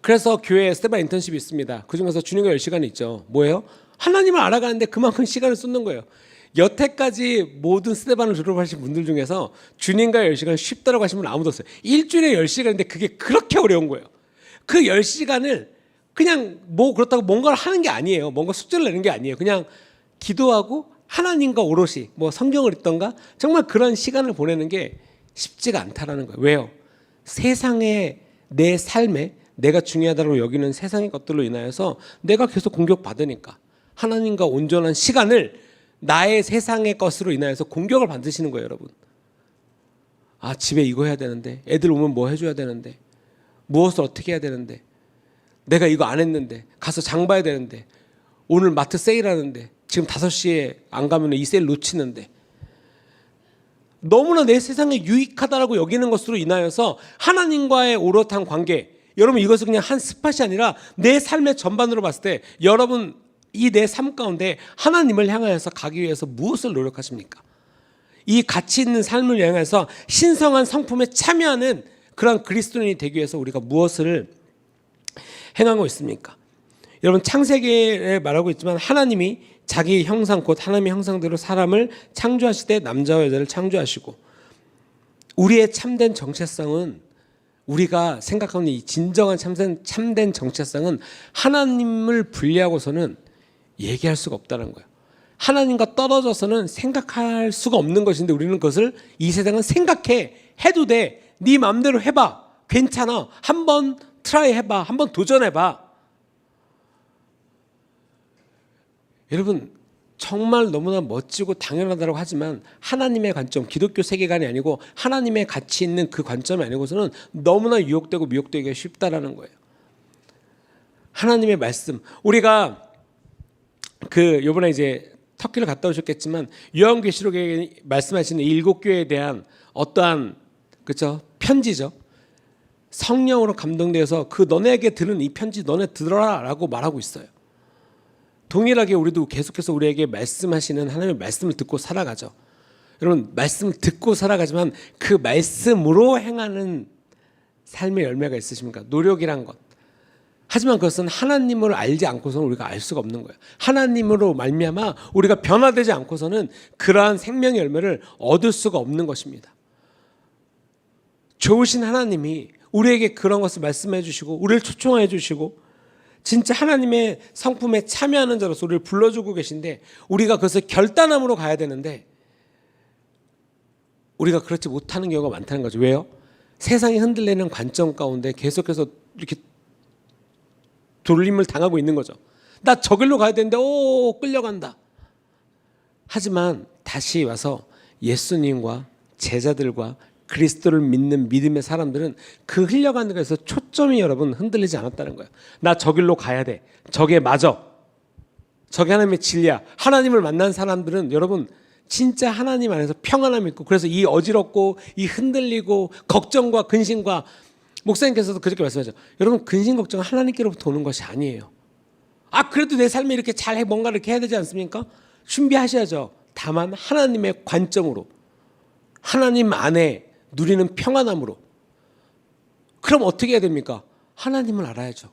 그래서 교회에 스테반 인턴십이 있습니다. 그중에서 주님과 10시간이 있죠. 뭐예요? 하나님을 알아가는데 그만큼 시간을 쏟는 거예요. 여태까지 모든 스데반을 졸업하신 분들 중에서 주님과의 10시간 쉽다라고 하신 분 아무도 없어요. 일주일에 10시간인데 그게 그렇게 어려운 거예요. 그 10시간을 그냥 뭐 그렇다고 뭔가를 하는 게 아니에요. 뭔가 숙제를 내는 게 아니에요. 그냥 기도하고 하나님과 오롯이 뭐 성경을 읽던가 정말 그런 시간을 보내는 게 쉽지가 않다라는 거예요. 왜요? 세상에 내 삶에 내가 중요하다고 여기는 세상의 것들로 인하여서 내가 계속 공격받으니까 하나님과 온전한 시간을 나의 세상의 것으로 인하여서 공격을 받으시는 거예요, 여러분. 아, 집에 이거 해야 되는데, 애들 오면 뭐 해줘야 되는데, 무엇을 어떻게 해야 되는데, 내가 이거 안 했는데, 가서 장 봐야 되는데, 오늘 마트 세일하는데, 지금 5시에 안 가면 이 세일 놓치는데, 너무나 내 세상에 유익하다라고 여기는 것으로 인하여서 하나님과의 오롯한 관계, 여러분 이것은 그냥 한 스팟이 아니라 내 삶의 전반으로 봤을 때 여러분 이 내 삶 가운데 하나님을 향하여서 가기 위해서 무엇을 노력하십니까? 이 가치 있는 삶을 향해서 신성한 성품에 참여하는 그런 그리스도인이 되기 위해서 우리가 무엇을 행하고 있습니까? 여러분 창세기에 말하고 있지만 하나님이 자기 형상 곧 하나님의 형상대로 사람을 창조하실 때 남자와 여자를 창조하시고 우리의 참된 정체성은 우리가 생각하는 이 진정한 참된 정체성은 하나님을 분리하고서는 얘기할 수가 없다는 거예요. 하나님과 떨어져서는 생각할 수가 없는 것인데 우리는 그것을 이 세상은 생각해 해도 돼. 네 마음대로 해봐. 괜찮아. 한번 트라이 해봐. 한번 도전해봐. 여러분 정말 너무나 멋지고 당연하다고 하지만 하나님의 관점, 기독교 세계관이 아니고 하나님의 가치 있는 그 관점이 아니고서는 너무나 유혹되고 미혹되기가 쉽다라는 거예요. 하나님의 말씀, 우리가 요번에 이제 터키를 갔다 오셨겠지만 요한계시록에 말씀하시는 7교회에 대한 어떠한 그렇죠? 편지죠. 성령으로 감동되어서 그 너네에게 들은 이 편지 너네 들어라라고 말하고 있어요. 동일하게 우리도 계속해서 우리에게 말씀하시는 하나님의 말씀을 듣고 살아가죠. 여러분 말씀을 듣고 살아가지만 그 말씀으로 행하는 삶의 열매가 있으십니까? 노력이란 것. 하지만 그것은 하나님을 알지 않고서는 우리가 알 수가 없는 거예요. 하나님으로 말미암아 우리가 변화되지 않고서는 그러한 생명의 열매를 얻을 수가 없는 것입니다. 좋으신 하나님이 우리에게 그런 것을 말씀해 주시고 우리를 초청해 주시고 진짜 하나님의 성품에 참여하는 자로서 우리를 불러주고 계신데 우리가 그것을 결단함으로 가야 되는데 우리가 그렇지 못하는 경우가 많다는 거죠. 왜요? 세상이 흔들리는 관점 가운데 계속해서 이렇게 돌림을 당하고 있는 거죠. 나 저길로 가야 되는데 끌려간다. 하지만 다시 와서 예수님과 제자들과 그리스도를 믿는 믿음의 사람들은 그 흘려가는 것에서 초점이 여러분 흔들리지 않았다는 거예요. 나 저길로 가야 돼. 저게 맞아. 저게 하나님의 진리야. 하나님을 만난 사람들은 여러분 진짜 하나님 안에서 평안함이 있고 그래서 이 어지럽고 이 흔들리고 걱정과 근심과 목사님께서도 그렇게 말씀하죠. 여러분 근심 걱정은 하나님께로부터 오는 것이 아니에요. 아 그래도 내 삶에 이렇게 잘해 뭔가 이렇게 해야 되지 않습니까? 준비하셔야죠. 다만 하나님의 관점으로 하나님 안에 누리는 평안함으로. 그럼 어떻게 해야 됩니까? 하나님을 알아야죠.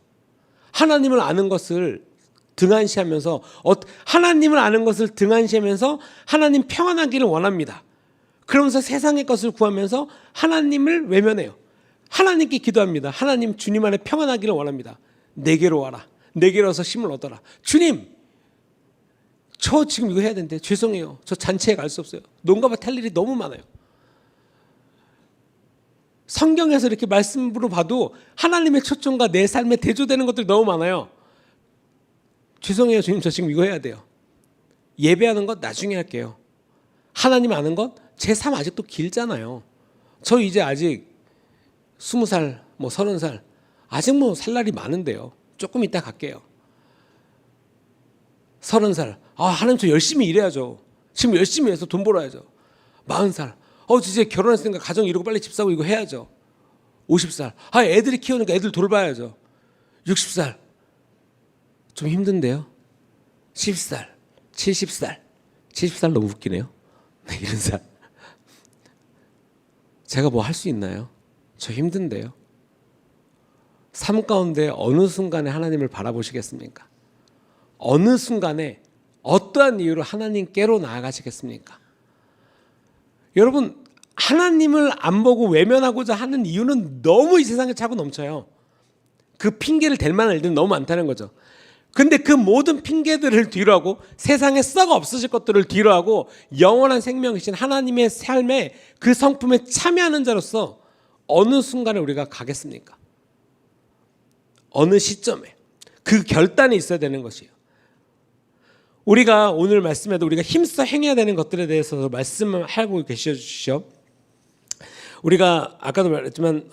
하나님을 아는 것을 등한시하면서 하나님을 아는 것을 등한시하면서 하나님 평안하기를 원합니다. 그러면서 세상의 것을 구하면서 하나님을 외면해요. 하나님께 기도합니다. 하나님 주님 안에 평안하기를 원합니다. 내게로 와라. 내게로 와서 힘을 얻어라. 주님 저 지금 이거 해야 되는데 죄송해요. 저 잔치에 갈 수 없어요. 농가밭 할 일이 너무 많아요. 성경에서 이렇게 말씀으로 봐도 하나님의 초점과 내 삶에 대조되는 것들이 너무 많아요. 죄송해요 주님 저 지금 이거 해야 돼요. 예배하는 것 나중에 할게요. 하나님 아는 것 제 삶 아직도 길잖아요. 저 이제 아직 20살 뭐 30살 아직 뭐 살 날이 많은데요. 조금 이따 갈게요. 30살 하나님 저 열심히 일해야죠. 지금 열심히 해서 돈 벌어야죠. 40살 이제 결혼했으니까 가정 이루고 빨리 집 사고 이거 해야죠. 50살 애들이 키우니까 애들 돌봐야죠. 60살 좀 힘든데요. 10살 70살 너무 웃기네요. 이런 살 제가 뭐 할 수 있나요? 저 힘든데요. 삶 가운데 어느 순간에 하나님을 바라보시겠습니까? 어느 순간에 어떠한 이유로 하나님께로 나아가시겠습니까? 여러분, 하나님을 안 보고 외면하고자 하는 이유는 너무 이 세상에 차고 넘쳐요. 그 핑계를 댈 만한 일들은 너무 많다는 거죠. 근데 그 모든 핑계들을 뒤로하고 세상에 썩어 없어질 것들을 뒤로하고 영원한 생명이신 하나님의 삶에 그 성품에 참여하는 자로서 어느 순간에 우리가 가겠습니까? 어느 시점에 그 결단이 있어야 되는 것이에요. 우리가 오늘 말씀에도 우리가 힘써 행해야 되는 것들에 대해서 말씀하고 계시죠. 우리가 아까도 말했지만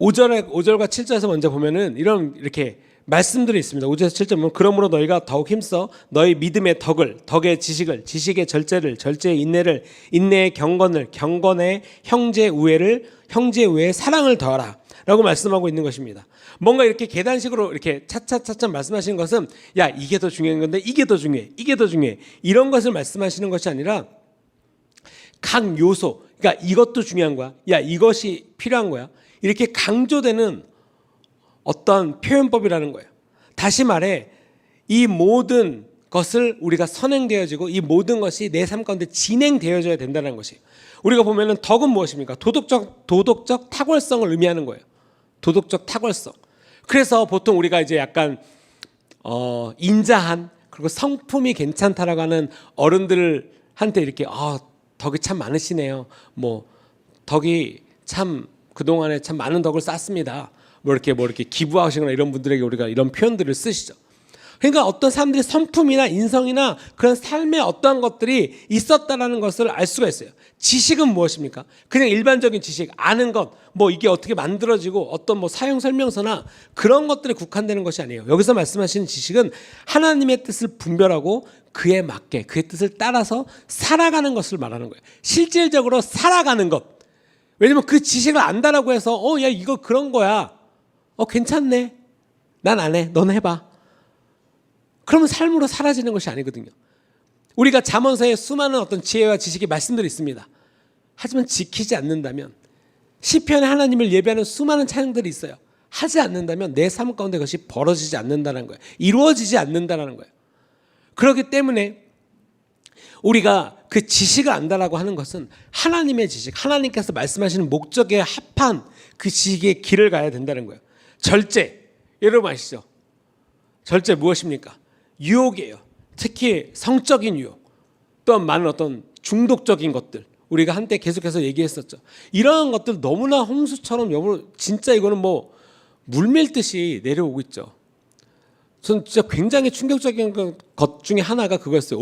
5절과 7절에서 먼저 보면은 이렇게 말씀들이 있습니다. 5절에서 7절 보면 그러므로 너희가 더욱 힘써 너희 믿음의 덕의 지식을, 지식의 절제를, 절제의 인내를, 인내의 경건을, 경건의 형제 우애의 사랑을 더하라 라고 말씀하고 있는 것입니다. 뭔가 이렇게 계단식으로 이렇게 차차차차 말씀하시는 것은 야 이게 더 중요한 건데 이게 더 중요해 이런 것을 말씀하시는 것이 아니라 각 요소, 그러니까 이것도 중요한 거야, 야 이것이 필요한 거야, 이렇게 강조되는 어떤 표현법이라는 거예요. 다시 말해 이 모든 것을 우리가 선행되어지고 이 모든 것이 내 삶 가운데 진행되어져야 된다는 것이에요. 우리가 보면은 덕은 무엇입니까? 도덕적 탁월성을 의미하는 거예요. 도덕적 탁월성. 그래서 보통 우리가 이제 약간 인자한 그리고 성품이 괜찮다라고 하는 어른들한테 이렇게 덕이 참 많으시네요. 뭐 덕이 참 그동안에 참 많은 덕을 쌓습니다. 뭐 이렇게 기부하시거나 이런 분들에게 우리가 이런 표현들을 쓰시죠. 그러니까 어떤 사람들이 성품이나 인성이나 그런 삶의 어떠한 것들이 있었다라는 것을 알 수가 있어요. 지식은 무엇입니까? 그냥 일반적인 지식, 아는 것, 뭐 이게 어떻게 만들어지고 어떤 뭐 사용 설명서나 그런 것들에 국한되는 것이 아니에요. 여기서 말씀하시는 지식은 하나님의 뜻을 분별하고 그에 맞게 그의 뜻을 따라서 살아가는 것을 말하는 거예요. 실질적으로 살아가는 것. 왜냐면 그 지식을 안다라고 해서 야 이거 그런 거야. 괜찮네. 난 안 해. 넌 해봐. 그러면 삶으로 사라지는 것이 아니거든요. 우리가 잠언서에 수많은 어떤 지혜와 지식의 말씀들이 있습니다. 하지만 지키지 않는다면, 시편에 하나님을 예배하는 수많은 찬양들이 있어요. 하지 않는다면 내 삶 가운데 그것이 벌어지지 않는다는 거예요. 이루어지지 않는다는 거예요. 그렇기 때문에 우리가 그 지식을 안다라고 하는 것은 하나님의 지식, 하나님께서 말씀하시는 목적에 합한 그 지식의 길을 가야 된다는 거예요. 절제, 여러분 아시죠? 절제 무엇입니까? 유혹이에요. 특히 성적인 유혹, 또한 많은 어떤 중독적인 것들, 우리가 한때 계속해서 얘기했었죠. 이러한 것들 너무나 홍수처럼 진짜 이거는 뭐 물밀듯이 내려오고 있죠. 저는 진짜 굉장히 충격적인 것 중에 하나가 그거였어요.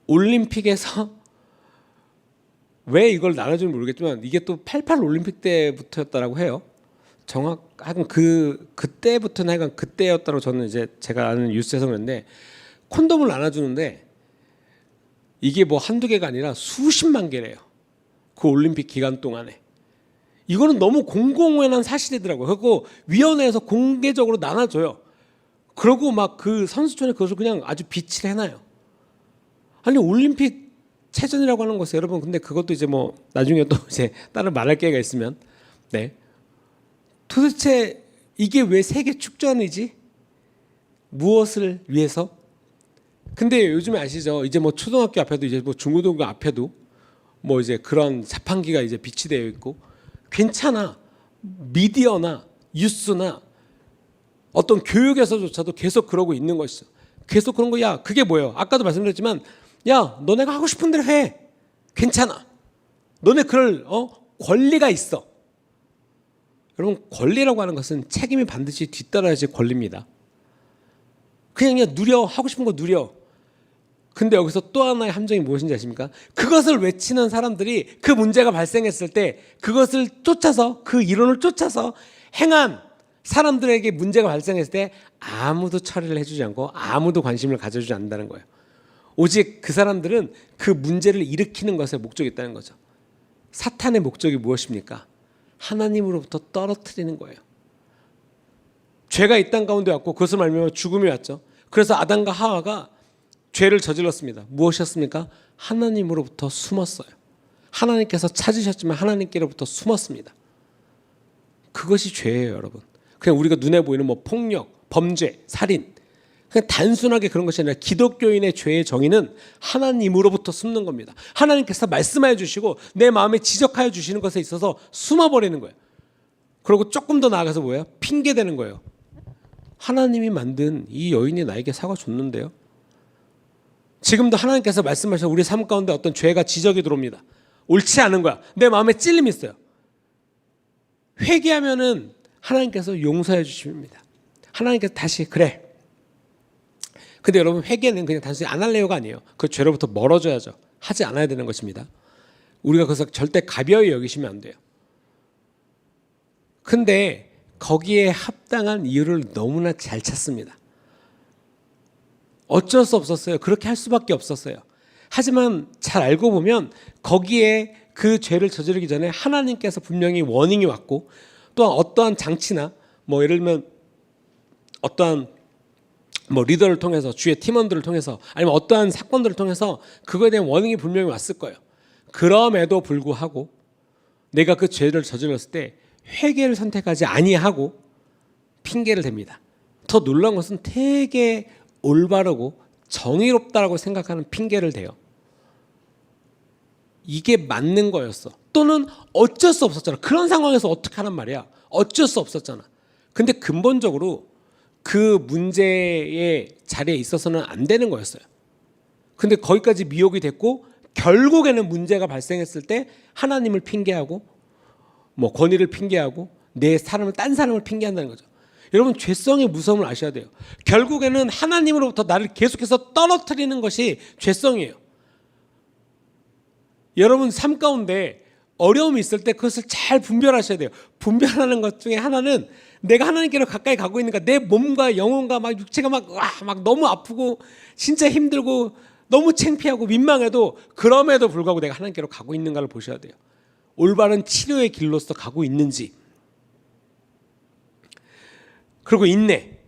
올림픽에서 왜 이걸 나눠주는지 모르겠지만 이게 또 88 올림픽 때부터였다라고 해요. 하여간 그때부터는 하여간 그때였다고 저는 이제 제가 아는 뉴스에서 그랬는데, 콘돔을 나눠주는데 이게 뭐 한두 개가 아니라 수십만 개래요. 그 올림픽 기간 동안에. 이거는 너무 공공연한 사실이더라고요. 그리고 위원회에서 공개적으로 나눠줘요. 그러고 막 그 선수촌에 그것을 그냥 아주 비치를 해놔요. 아니 올림픽 체전이라고 하는 것은 여러분, 근데 그것도 이제 뭐 나중에 또 이제 다른 말할 기회가 있으면, 네, 도대체 이게 왜 세계 축전이지? 무엇을 위해서? 근데 요즘에 아시죠? 이제 뭐 초등학교 앞에도 이제 뭐 중고등학교 앞에도 뭐 이제 그런 자판기가 이제 비치되어 있고, 괜찮아. 미디어나 뉴스나 어떤 교육에서조차도 계속 그러고 있는 것이죠. 계속 그런 거, 야 그게 뭐예요? 아까도 말씀드렸지만, 야 너네가 하고 싶은 대로 해. 괜찮아. 너네 그럴 권리가 있어. 여러분, 권리라고 하는 것은 책임이 반드시 뒤따라야지 권리입니다. 그냥 누려, 하고 싶은 거 누려. 근데 여기서 또 하나의 함정이 무엇인지 아십니까? 그것을 외치는 사람들이 그 문제가 발생했을 때 그것을 쫓아서, 그 이론을 쫓아서 행한 사람들에게 문제가 발생했을 때 아무도 처리를 해주지 않고 아무도 관심을 가져주지 않는다는 거예요. 오직 그 사람들은 그 문제를 일으키는 것에 목적이 있다는 거죠. 사탄의 목적이 무엇입니까? 하나님으로부터 떨어뜨리는 거예요. 죄가 이 땅 가운데 왔고 그것을 말미암아 죽음이 왔죠. 그래서 아담과 하와가 죄를 저질렀습니다. 무엇이었습니까? 하나님으로부터 숨었어요. 하나님께서 찾으셨지만 하나님께로부터 숨었습니다. 그것이 죄예요, 여러분. 그냥 우리가 눈에 보이는 뭐 폭력, 범죄, 살인, 그냥 단순하게 그런 것이 아니라 기독교인의 죄의 정의는 하나님으로부터 숨는 겁니다. 하나님께서 말씀하여 주시고 내 마음에 지적하여 주시는 것에 있어서 숨어버리는 거예요. 그리고 조금 더 나아가서 뭐예요? 핑계대는 거예요. 하나님이 만든 이 여인이 나에게 사과 줬는데요. 지금도 하나님께서 말씀하셔서 우리 삶 가운데 어떤 죄가 지적이 들어옵니다. 옳지 않은 거야. 내 마음에 찔림이 있어요. 회개하면은 하나님께서 용서해 주십니다. 하나님께서 다시 그래. 근데 여러분, 회개는 그냥 단순히 안 할래요가 아니에요. 그 죄로부터 멀어져야죠. 하지 않아야 되는 것입니다. 우리가 그래서 절대 가벼이 여기시면 안 돼요. 근데 거기에 합당한 이유를 너무나 잘 찾습니다. 어쩔 수 없었어요. 그렇게 할 수밖에 없었어요. 하지만 잘 알고 보면 거기에 그 죄를 저지르기 전에 하나님께서 분명히 워닝이 왔고, 또한 어떠한 장치나 뭐 예를 들면 어떠한 뭐 리더를 통해서, 주의 팀원들을 통해서, 아니면 어떠한 사건들을 통해서 그거에 대한 워닝이 분명히 왔을 거예요. 그럼에도 불구하고 내가 그 죄를 저질렀을 때 회개를 선택하지 아니하고 핑계를 댑니다. 더 놀라운 것은 되게 올바르고 정의롭다라고 생각하는 핑계를 대요. 이게 맞는 거였어. 또는 어쩔 수 없었잖아. 그런 상황에서 어떻게 하란 말이야. 어쩔 수 없었잖아. 근데 근본적으로 그 문제의 자리에 있어서는 안 되는 거였어요. 근데 거기까지 미혹이 됐고 결국에는 문제가 발생했을 때 하나님을 핑계하고 뭐 권위를 핑계하고 내 사람을, 딴 사람을 핑계한다는 거죠. 여러분, 죄성의 무서움을 아셔야 돼요. 결국에는 하나님으로부터 나를 계속해서 떨어뜨리는 것이 죄성이에요. 여러분 삶 가운데 어려움이 있을 때 그것을 잘 분별하셔야 돼요. 분별하는 것 중에 하나는 내가 하나님께로 가까이 가고 있는가, 내 몸과 영혼과 막 육체가 막 너무 아프고 진짜 힘들고 너무 창피하고 민망해도 그럼에도 불구하고 내가 하나님께로 가고 있는가를 보셔야 돼요. 올바른 치료의 길로서 가고 있는지. 그리고 인내,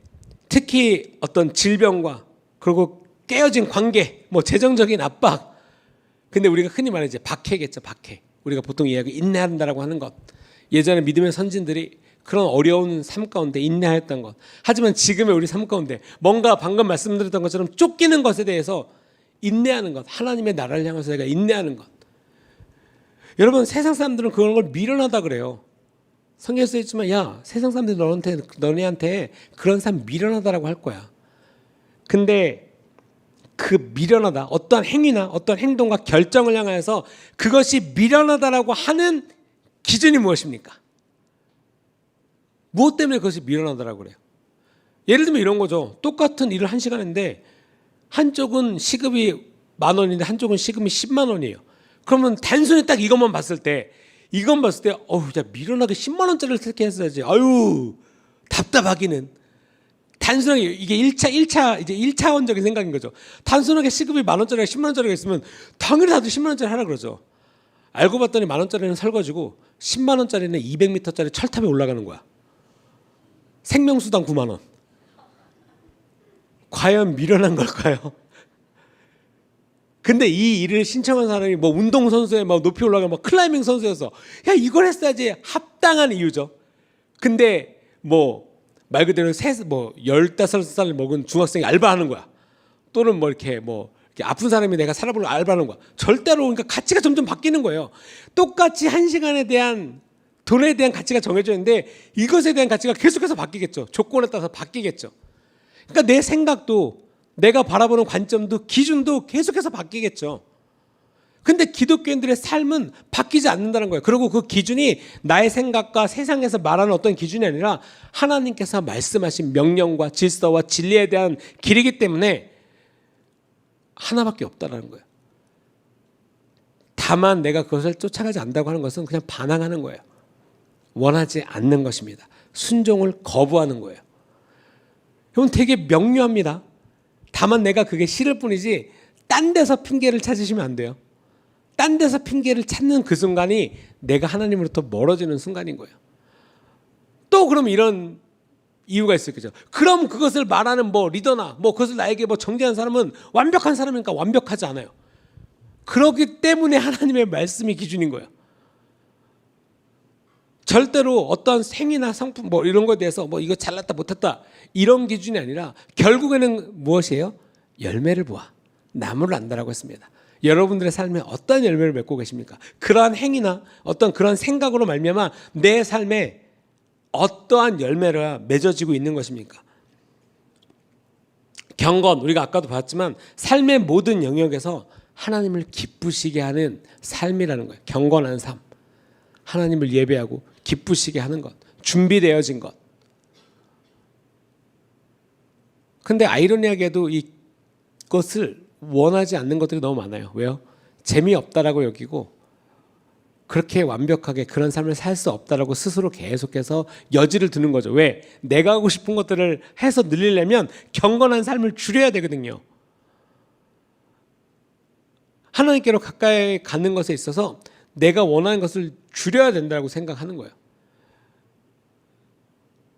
특히 어떤 질병과 그리고 깨어진 관계, 뭐 재정적인 압박. 근데 우리가 흔히 말하는 박해겠죠, 박해. 우리가 보통 이야기 인내한다라고 하는 것. 예전에 믿음의 선진들이 그런 어려운 삶 가운데 인내하였던 것. 하지만 지금의 우리 삶 가운데 뭔가 방금 말씀드렸던 것처럼 쫓기는 것에 대해서 인내하는 것, 하나님의 나라를 향해서 내가 인내하는 것. 여러분, 세상 사람들은 그런 걸 미련하다 그래요. 성경에 써 있지만 야, 세상 사람들이 너네한테 그런 삶 미련하다라고 할 거야. 근데 그 미련하다, 어떠한 행위나 어떠한 행동과 결정을 향하여서 그것이 미련하다라고 하는 기준이 무엇입니까? 무엇 때문에 그것이 미련하다라고 그래요? 예를 들면 이런 거죠. 똑같은 일을 1시간 했는데 한쪽은 시급이 10,000원인데 한쪽은 시급이 10만 원이에요. 그러면 단순히 딱 이것만 봤을 때 어우, 야, 미련하게 10만 원짜리를 택했어야지. 아유, 답답하기는. 단순하게 이게 1차원적인 생각인 거죠. 단순하게 시급이 10,000원짜리가 10만 원짜리가 있으면 당연히 다들 10만 원짜리 하라 그러죠. 알고 봤더니 10,000원짜리는 설거지고 10만 원짜리는 200m짜리 철탑에 올라가는 거야. 생명수당 9만 원. 과연 미련한 걸까요? 근데 이 일을 신청한 사람이 뭐 운동선수에 막 높이 올라가는 막 클라이밍 선수여서 야, 이걸 했어야지 합당한 이유죠. 근데 뭐 말 그대로 15살 먹은 중학생이 알바하는 거야. 또는 뭐 이렇게 아픈 사람이 내가 살아보려 알바하는 거야. 절대로. 그러니까 가치가 점점 바뀌는 거예요. 똑같이 1시간에 대한 돈에 대한 가치가 정해져 있는데 이것에 대한 가치가 계속해서 바뀌겠죠. 조건에 따라서 바뀌겠죠. 그러니까 내 생각도, 내가 바라보는 관점도, 기준도 계속해서 바뀌겠죠. 근데 기독교인들의 삶은 바뀌지 않는다는 거예요. 그리고 그 기준이 나의 생각과 세상에서 말하는 어떤 기준이 아니라 하나님께서 말씀하신 명령과 질서와 진리에 대한 길이기 때문에 하나밖에 없다는 거예요. 다만 내가 그것을 쫓아가지 않는다고 하는 것은 그냥 반항하는 거예요. 원하지 않는 것입니다. 순종을 거부하는 거예요. 이건 되게 명료합니다. 다만 내가 그게 싫을 뿐이지 딴 데서 핑계를 찾으시면 안 돼요. 딴 데서 핑계를 찾는 그 순간이 내가 하나님으로부터 멀어지는 순간인 거예요. 또 그럼 이런 이유가 있을 거죠. 그럼 그것을 말하는 리더나 그것을 나에게 정죄한 사람은 완벽한 사람이니까 완벽하지 않아요. 그렇기 때문에 하나님의 말씀이 기준인 거예요. 절대로 어떤 생이나 상품 뭐 이런 거에 대해서 뭐 이거 잘났다 못했다 이런 기준이 아니라 결국에는 무엇이에요? 열매를 보아 나무를 안다라고 했습니다. 여러분들의 삶에 어떤 열매를 맺고 계십니까? 그러한 행위나 어떤 그런 생각으로 말미암아 내 삶에 어떠한 열매가 맺어지고 있는 것입니까? 경건, 우리가 아까도 봤지만 삶의 모든 영역에서 하나님을 기쁘시게 하는 삶이라는 거예요. 경건한 삶, 하나님을 예배하고 기쁘시게 하는 것, 준비되어진 것. 근데 아이러니하게도 이것을 원하지 않는 것들이 너무 많아요. 왜요? 재미없다라고 여기고 그렇게 완벽하게 그런 삶을 살 수 없다라고 스스로 계속해서 여지를 두는 거죠. 왜? 내가 하고 싶은 것들을 해서 늘리려면 경건한 삶을 줄여야 되거든요. 하나님께로 가까이 가는 것에 있어서 내가 원하는 것을 줄여야 된다고 생각하는 거예요.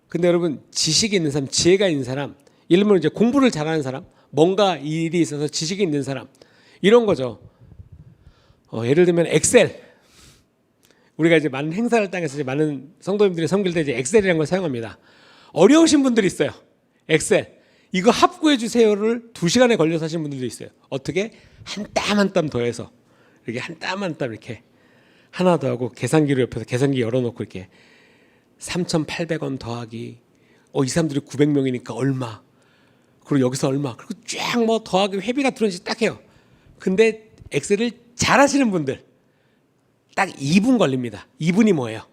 근데 여러분, 지식이 있는 사람, 지혜가 있는 사람, 예를 들면 이제 공부를 잘하는 사람, 뭔가 일이 있어서 지식이 있는 사람, 이런 거죠. 예를 들면 엑셀. 우리가 이제 많은 행사를 땅에서 이제 많은 성도님들이 섬길 때 이제 엑셀이라는 걸 사용합니다. 어려우신 분들이 있어요. 엑셀. 이거 합구해 주세요를 2시간에 걸려서 하신 분들도 있어요. 어떻게? 한 땀 한 땀 더해서. 이렇게 한 땀 한 땀 이렇게 하나 더 하고 계산기를 옆에서 계산기 열어놓고 이렇게 3,800원 더하기 이 사람들이 900명이니까 얼마 그리고 여기서 얼마 그리고 쫙 뭐 더하기 회비가 들어오는지 딱 해요. 근데 엑셀을 잘 하시는 분들 딱 2분 걸립니다. 2분이 뭐예요?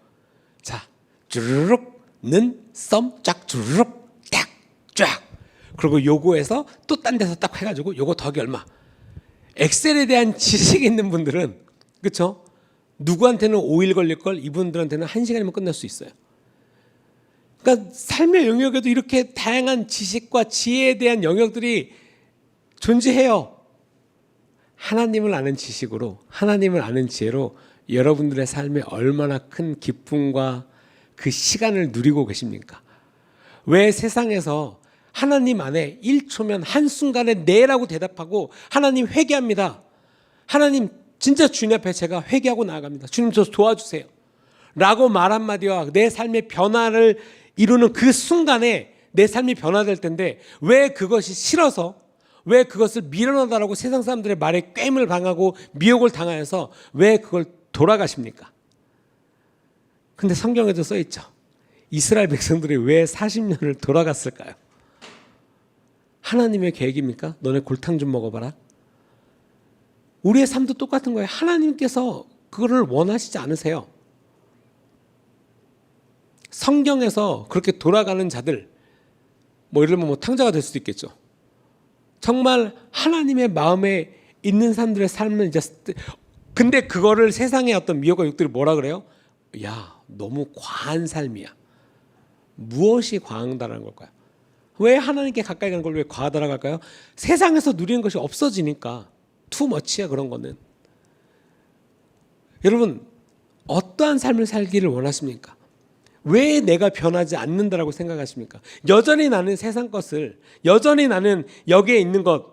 자, 주르륵 는 썸 쫙 주르륵 딱 쫙 그리고 요거에서 또 딴 데서 딱 해가지고 요거 더하기 얼마. 엑셀에 대한 지식이 있는 분들은 그렇죠? 누구한테는 5일 걸릴 걸 이분들한테는 1시간이면 끝날 수 있어요. 그러니까 삶의 영역에도 이렇게 다양한 지식과 지혜에 대한 영역들이 존재해요. 하나님을 아는 지식으로, 하나님을 아는 지혜로 여러분들의 삶에 얼마나 큰 기쁨과 그 시간을 누리고 계십니까? 왜 세상에서 하나님 안에 1초면 한순간에 네라고 대답하고 하나님 회개합니다. 하나님 진짜 주님 앞에 제가 회개하고 나아갑니다. 주님 저 도와주세요. 라고 말 한마디와 내 삶의 변화를 이루는 그 순간에 내 삶이 변화될 텐데 왜 그것이 싫어서 왜 그것을 미련하다라고 세상 사람들의 말에 꿰임을 당하고 미혹을 당하여서 왜 그걸 돌아가십니까? 근데 성경에도 써있죠. 이스라엘 백성들이 왜 40년을 돌아갔을까요? 하나님의 계획입니까? 너네 골탕 좀 먹어봐라. 우리의 삶도 똑같은 거예요. 하나님께서 그거를 원하시지 않으세요. 성경에서 그렇게 돌아가는 자들, 뭐 예를 들면 뭐 탕자가 될 수도 있겠죠. 정말 하나님의 마음에 있는 사람들의 삶은 이제 근데 그거를 세상의 어떤 미혹과 욕들이 뭐라 그래요? 야, 너무 과한 삶이야. 무엇이 과하다는 걸까요? 왜 하나님께 가까이 가는 걸 왜 과하다라고 할까요? 세상에서 누리는 것이 없어지니까 투머치야 그런 거는. 여러분 어떠한 삶을 살기를 원하십니까? 왜 내가 변하지 않는다라고 생각하십니까? 여전히 나는 세상 것을 여전히 나는 여기에 있는 것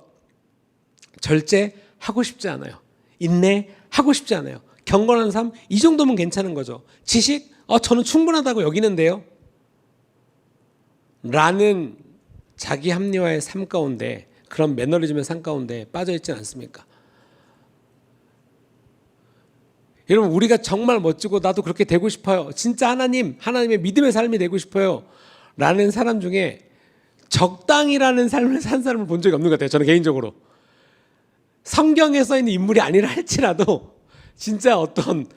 절제하고 싶지 않아요. 인내하고 싶지 않아요. 경건한 삶 이 정도면 괜찮은 거죠. 지식 저는 충분하다고 여기는데요. 라는 자기 합리화의 삶 가운데 그런 매너리즘의 삶 가운데 빠져 있지 않습니까? 여러분 우리가 정말 멋지고 나도 그렇게 되고 싶어요. 진짜 하나님의 믿음의 삶이 되고 싶어요. 라는 사람 중에 적당이라는 삶을 산 사람을 본 적이 없는 것 같아요. 저는 개인적으로. 성경에 써 있는 인물이 아니라 할지라도 진짜 어떤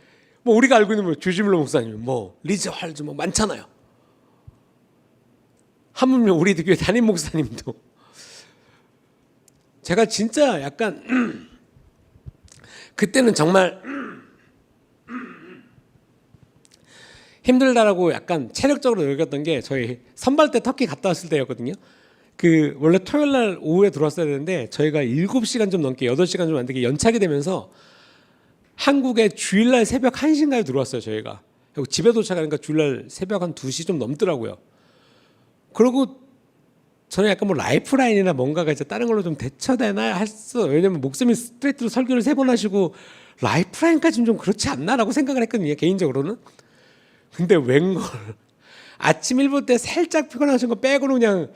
뭐 우리가 알고 있는 뭐 주지물로 목사님, 뭐 리즈 활즈 뭐 많잖아요. 하물며 우리 교회 담임 목사님도 제가 진짜 약간 그때는 정말 힘들다라고 약간 체력적으로 느꼈던 게 저희 선발 때 터키 갔다 왔을 때였거든요. 그 원래 토요일 날 오후에 들어왔어야 되는데 저희가 7시간 좀 넘게 8시간 좀 안 되게 연착이 되면서 한국에 주일날 새벽 1시인가에 들어왔어요. 저희가 집에 도착하니까 주일날 새벽 한 2시 좀 넘더라고요. 그리고 저는 약간 뭐 라이프라인이나 뭔가가 이제 다른 걸로 좀 대처되나 했어. 왜냐면 목사님이 스트레이트로 설교를 3번 하시고 라이프라인까지는 좀 그렇지 않나라고 생각을 했거든요. 개인적으로는. 근데 웬걸 아침 1분 때 살짝 피곤하신 거 빼고는 그냥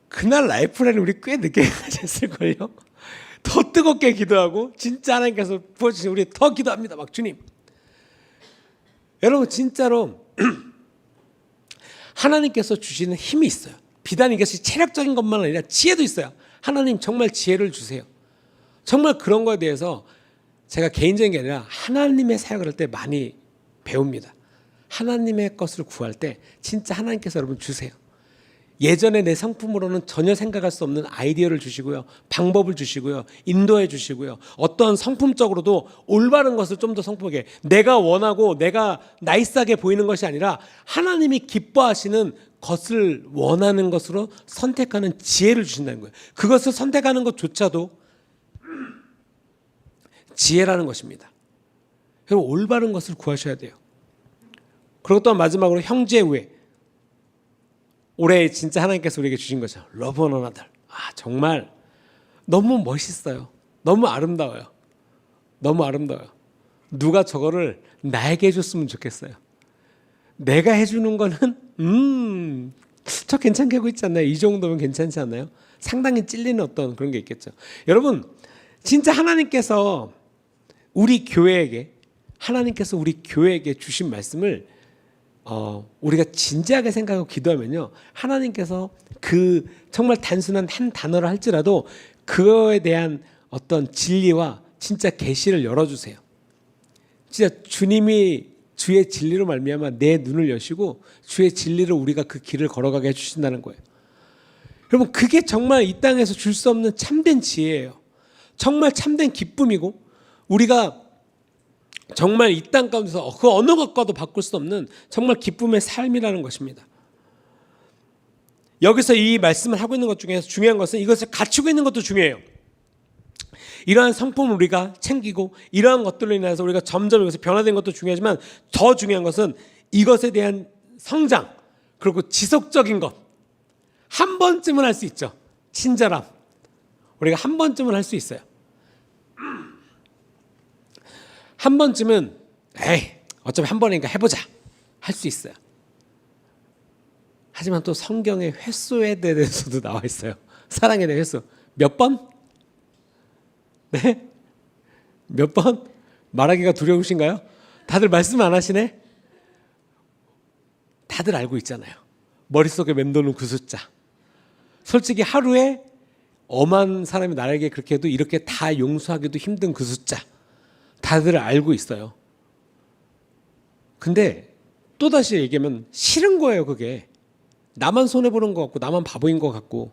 그날 라이프라인을 우리 꽤 늦게 가졌을걸요. 더 뜨겁게 기도하고 진짜 하나님께서 부어주신 우리 더 기도합니다. 막 주님. 여러분 진짜로 하나님께서 주시는 힘이 있어요. 비단 이것이 체력적인 것만 아니라 지혜도 있어요. 하나님 정말 지혜를 주세요. 정말 그런 거에 대해서 제가 개인적인 게 아니라 하나님의 사역을 할 때 많이 배웁니다. 하나님의 것을 구할 때 진짜 하나님께서 여러분 주세요. 예전에 내 성품으로는 전혀 생각할 수 없는 아이디어를 주시고요. 방법을 주시고요. 인도해 주시고요. 어떤 성품적으로도 올바른 것을 좀 더 성품하게 내가 원하고 내가 나이스하게 보이는 것이 아니라 하나님이 기뻐하시는 것을 원하는 것으로 선택하는 지혜를 주신다는 거예요. 그것을 선택하는 것조차도 지혜라는 것입니다. 여러분 올바른 것을 구하셔야 돼요. 그리고 또 마지막으로 형제 우애. 올해 진짜 하나님께서 우리에게 주신 거죠. 러브 원 어나더. 정말 너무 멋있어요. 너무 아름다워요. 너무 아름다워요. 누가 저거를 나에게 해줬으면 좋겠어요. 내가 해주는 거는 저 괜찮게 하고 있지 않나요? 이 정도면 괜찮지 않나요? 상당히 찔리는 어떤 그런 게 있겠죠. 여러분 진짜 하나님께서 우리 교회에게 주신 말씀을 우리가 진지하게 생각하고 기도하면요, 하나님께서 그 정말 단순한 한 단어를 할지라도 그거에 대한 어떤 진리와 진짜 계시를 열어주세요. 진짜 주님이 주의 진리로 말미암아 내 눈을 여시고 주의 진리로 우리가 그 길을 걸어가게 해주신다는 거예요. 여러분 그게 정말 이 땅에서 줄 수 없는 참된 지혜예요. 정말 참된 기쁨이고 우리가 정말 이 땅 가운데서 그 어느 것과도 바꿀 수 없는 정말 기쁨의 삶이라는 것입니다. 여기서 이 말씀을 하고 있는 것 중에서 중요한 것은 이것을 갖추고 있는 것도 중요해요. 이러한 성품을 우리가 챙기고 이러한 것들로 인해서 우리가 점점 이것을 변화된 것도 중요하지만 더 중요한 것은 이것에 대한 성장 그리고 지속적인 것. 한 번쯤은 할 수 있죠. 친절함. 우리가 한 번쯤은 할 수 있어요. 한 번쯤은 어차피 한 번이니까 해보자 할 수 있어요. 하지만 또 성경의 횟수에 대해서도 나와 있어요. 사랑에 대한 횟수 몇 번? 네? 몇 번? 말하기가 두려우신가요? 다들 말씀 안 하시네? 다들 알고 있잖아요. 머릿속에 맴도는 그 숫자. 솔직히 하루에 엄한 사람이 나에게 그렇게 해도 이렇게 다 용서하기도 힘든 그 숫자. 다들 알고 있어요. 근데 또다시 얘기하면 싫은 거예요. 그게 나만 손해보는 것 같고 나만 바보인 것 같고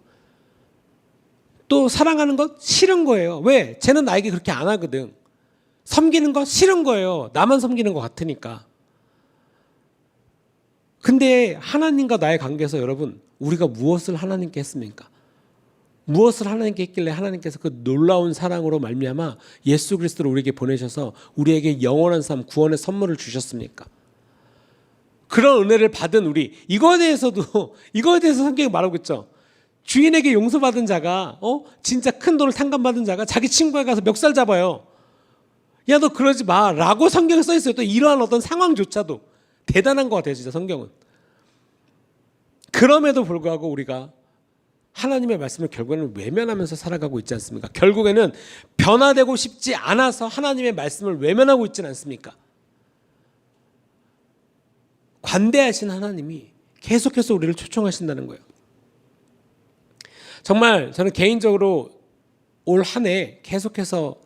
또 사랑하는 것 싫은 거예요. 왜? 쟤는 나에게 그렇게 안 하거든. 섬기는 거 싫은 거예요. 나만 섬기는 것 같으니까. 근데 하나님과 나의 관계에서 여러분 우리가 무엇을 하나님께 했습니까? 무엇을 하나님께 했길래 하나님께서 그 놀라운 사랑으로 말미암아 예수 그리스도를 우리에게 보내셔서 우리에게 영원한 삶 구원의 선물을 주셨습니까? 그런 은혜를 받은 우리 이거에 대해서 성경이 말하고 있죠. 주인에게 용서받은 자가 진짜 큰 돈을 탕감받은 자가 자기 친구에 가서 멱살 잡아요. 야 너 그러지 마 라고 성경에 써 있어요. 또 이러한 어떤 상황조차도 대단한 것 같아요. 진짜 성경은. 그럼에도 불구하고 우리가 하나님의 말씀을 결국에는 외면하면서 살아가고 있지 않습니까? 결국에는 변화되고 싶지 않아서 하나님의 말씀을 외면하고 있지는 않습니까? 관대하신 하나님이 계속해서 우리를 초청하신다는 거예요. 정말 저는 개인적으로 올 한 해 계속해서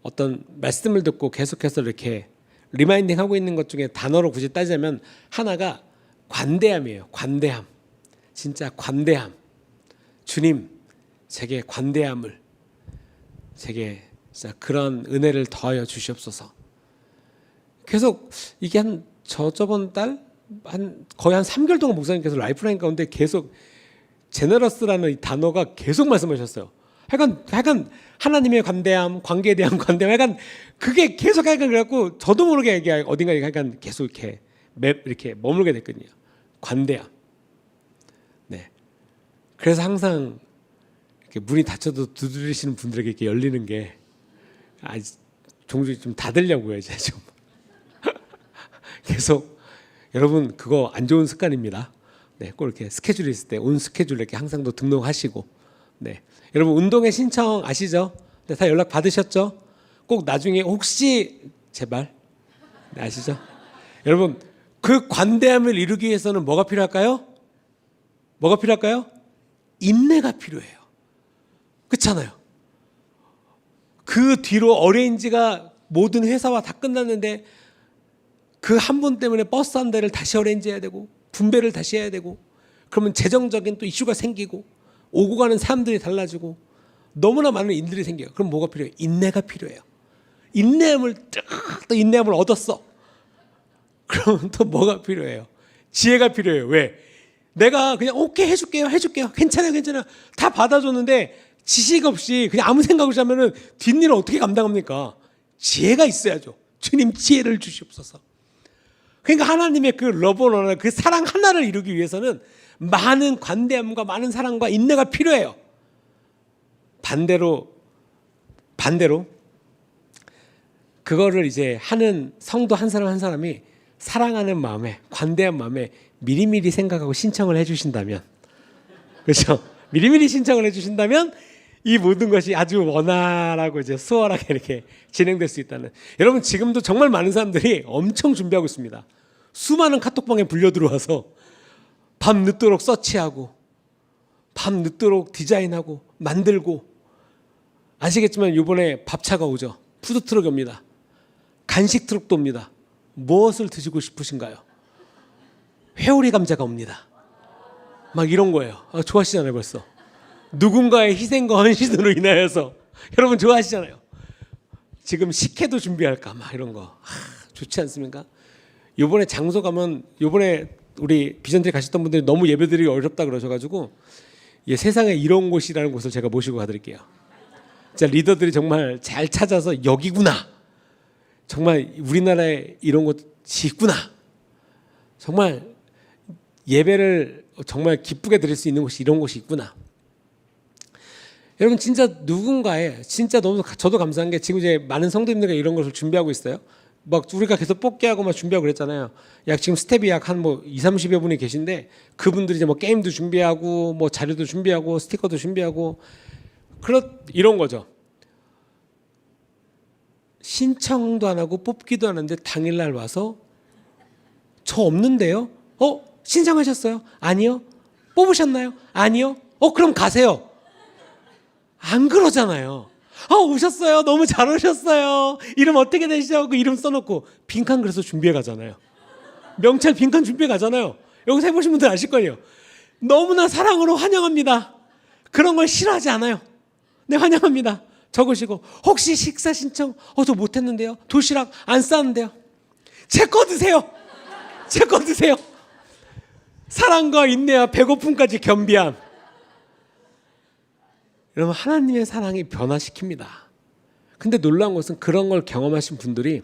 어떤 말씀을 듣고 계속해서 이렇게 리마인딩하고 있는 것 중에 단어로 굳이 따지자면 하나가 관대함이에요. 관대함. 진짜 관대함. 주님, 제게 관대함을, 제게 진짜 그런 은혜를 더하여 주시옵소서. 계속 이게 저번 달 거의 한 3개월 동안 목사님께서 라이프라인 가운데 계속 제너러스라는 이 단어가 계속 말씀하셨어요. 하여간 하나님의 관대함, 관계에 대한 관대함, 하여간 그게 계속 그래갖고 저도 모르게 이게 어딘가 하여간 계속 이렇게 머물게 됐거든요. 관대함. 네. 그래서 항상 이렇게 문이 닫혀도 두드리시는 분들에게 이렇게 열리는 게 종종 좀 닫으려고요, 이제 좀. 계속 여러분 그거 안 좋은 습관입니다. 네, 꼭 이렇게 스케줄이 있을 때 온 스케줄 이렇게 항상 또 등록하시고. 네, 여러분 운동회 신청 아시죠? 네, 다 연락 받으셨죠? 꼭 나중에 혹시 제발 네, 아시죠? 여러분 그 관대함을 이루기 위해서는 뭐가 필요할까요? 뭐가 필요할까요? 인내가 필요해요. 그렇잖아요. 그 뒤로 어레인지가 모든 회사와 다 끝났는데 그 한 분 때문에 버스 한 대를 다시 어레인지 해야 되고 분배를 다시 해야 되고 그러면 재정적인 또 이슈가 생기고 오고 가는 사람들이 달라지고 너무나 많은 일들이 생겨요. 그럼 뭐가 필요해요? 인내가 필요해요. 인내함을 또 인내함을 얻었어. 그러면 또 뭐가 필요해요? 지혜가 필요해요. 왜? 내가 그냥 오케이 해줄게요. 괜찮아요. 다 받아줬는데 지식 없이 그냥 아무 생각 없이 하면은 뒷일을 어떻게 감당합니까? 지혜가 있어야죠. 주님 지혜를 주시옵소서. 그러니까 하나님의 그 러브너나 그 사랑 하나를 이루기 위해서는 많은 관대함과 많은 사랑과 인내가 필요해요. 반대로 그거를 이제 하는 성도 한 사람 한 사람이 사랑하는 마음에 관대한 마음에 미리미리 생각하고 신청을 해주신다면, 그렇죠? 미리미리 신청을 해주신다면 이 모든 것이 아주 원활하고 이제 수월하게 이렇게 진행될 수 있다는. 여러분 지금도 정말 많은 사람들이 엄청 준비하고 있습니다. 수많은 카톡방에 불려 들어와서 밤 늦도록 서치하고 밤 늦도록 디자인하고 만들고. 아시겠지만 이번에 밥차가 오죠. 푸드트럭이 옵니다. 간식 트럭도 옵니다. 무엇을 드시고 싶으신가요? 회오리 감자가 옵니다. 막 이런 거예요. 좋아하시잖아요 벌써. 누군가의 희생과 헌신으로 인하여서 여러분 좋아하시잖아요. 지금 식혜도 준비할까 막 이런 거. 좋지 않습니까? 요번에 장소 가면 요번에 우리 비전트리 가셨던 분들이 너무 예배드리기 어렵다 그러셔가지고 세상에 이런 곳이라는 곳을 제가 모시고 가드릴게요. 진짜 리더들이 정말 잘 찾아서 여기구나. 정말 우리나라에 이런 곳이 있구나. 정말 예배를 정말 기쁘게 드릴 수 있는 곳이 이런 곳이 있구나. 여러분 진짜 누군가의 진짜 너무 저도 감사한 게 지금 이제 많은 성도님들과 이런 것을 준비하고 있어요. 막 우리가 계속 뽑기하고 막 준비하고 그랬잖아요. 약 지금 스텝이 약 한 뭐 20-30여 분이 계신데 그분들이 이제 뭐 게임도 준비하고 뭐 자료도 준비하고 스티커도 준비하고 이런 거죠. 신청도 안 하고 뽑기도 안 하는데 당일날 와서 저 없는데요? 신청하셨어요? 아니요. 뽑으셨나요? 아니요. 그럼 가세요. 안 그러잖아요. 오셨어요. 너무 잘 오셨어요. 이름 어떻게 되시죠? 그 이름 써놓고 빈칸 그래서 준비해 가잖아요. 명찰 빈칸 준비해 가잖아요. 여기서 해보신 분들 아실 거예요. 너무나 사랑으로 환영합니다. 그런 걸 싫어하지 않아요. 네, 환영합니다. 적으시고 혹시 식사 신청? 저 못했는데요. 도시락 안 싸는데요. 제 거 드세요. 제 거 드세요. 사랑과 인내와 배고픔까지 겸비한. 여러분 하나님의 사랑이 변화시킵니다. 근데 놀라운 것은 그런 걸 경험하신 분들이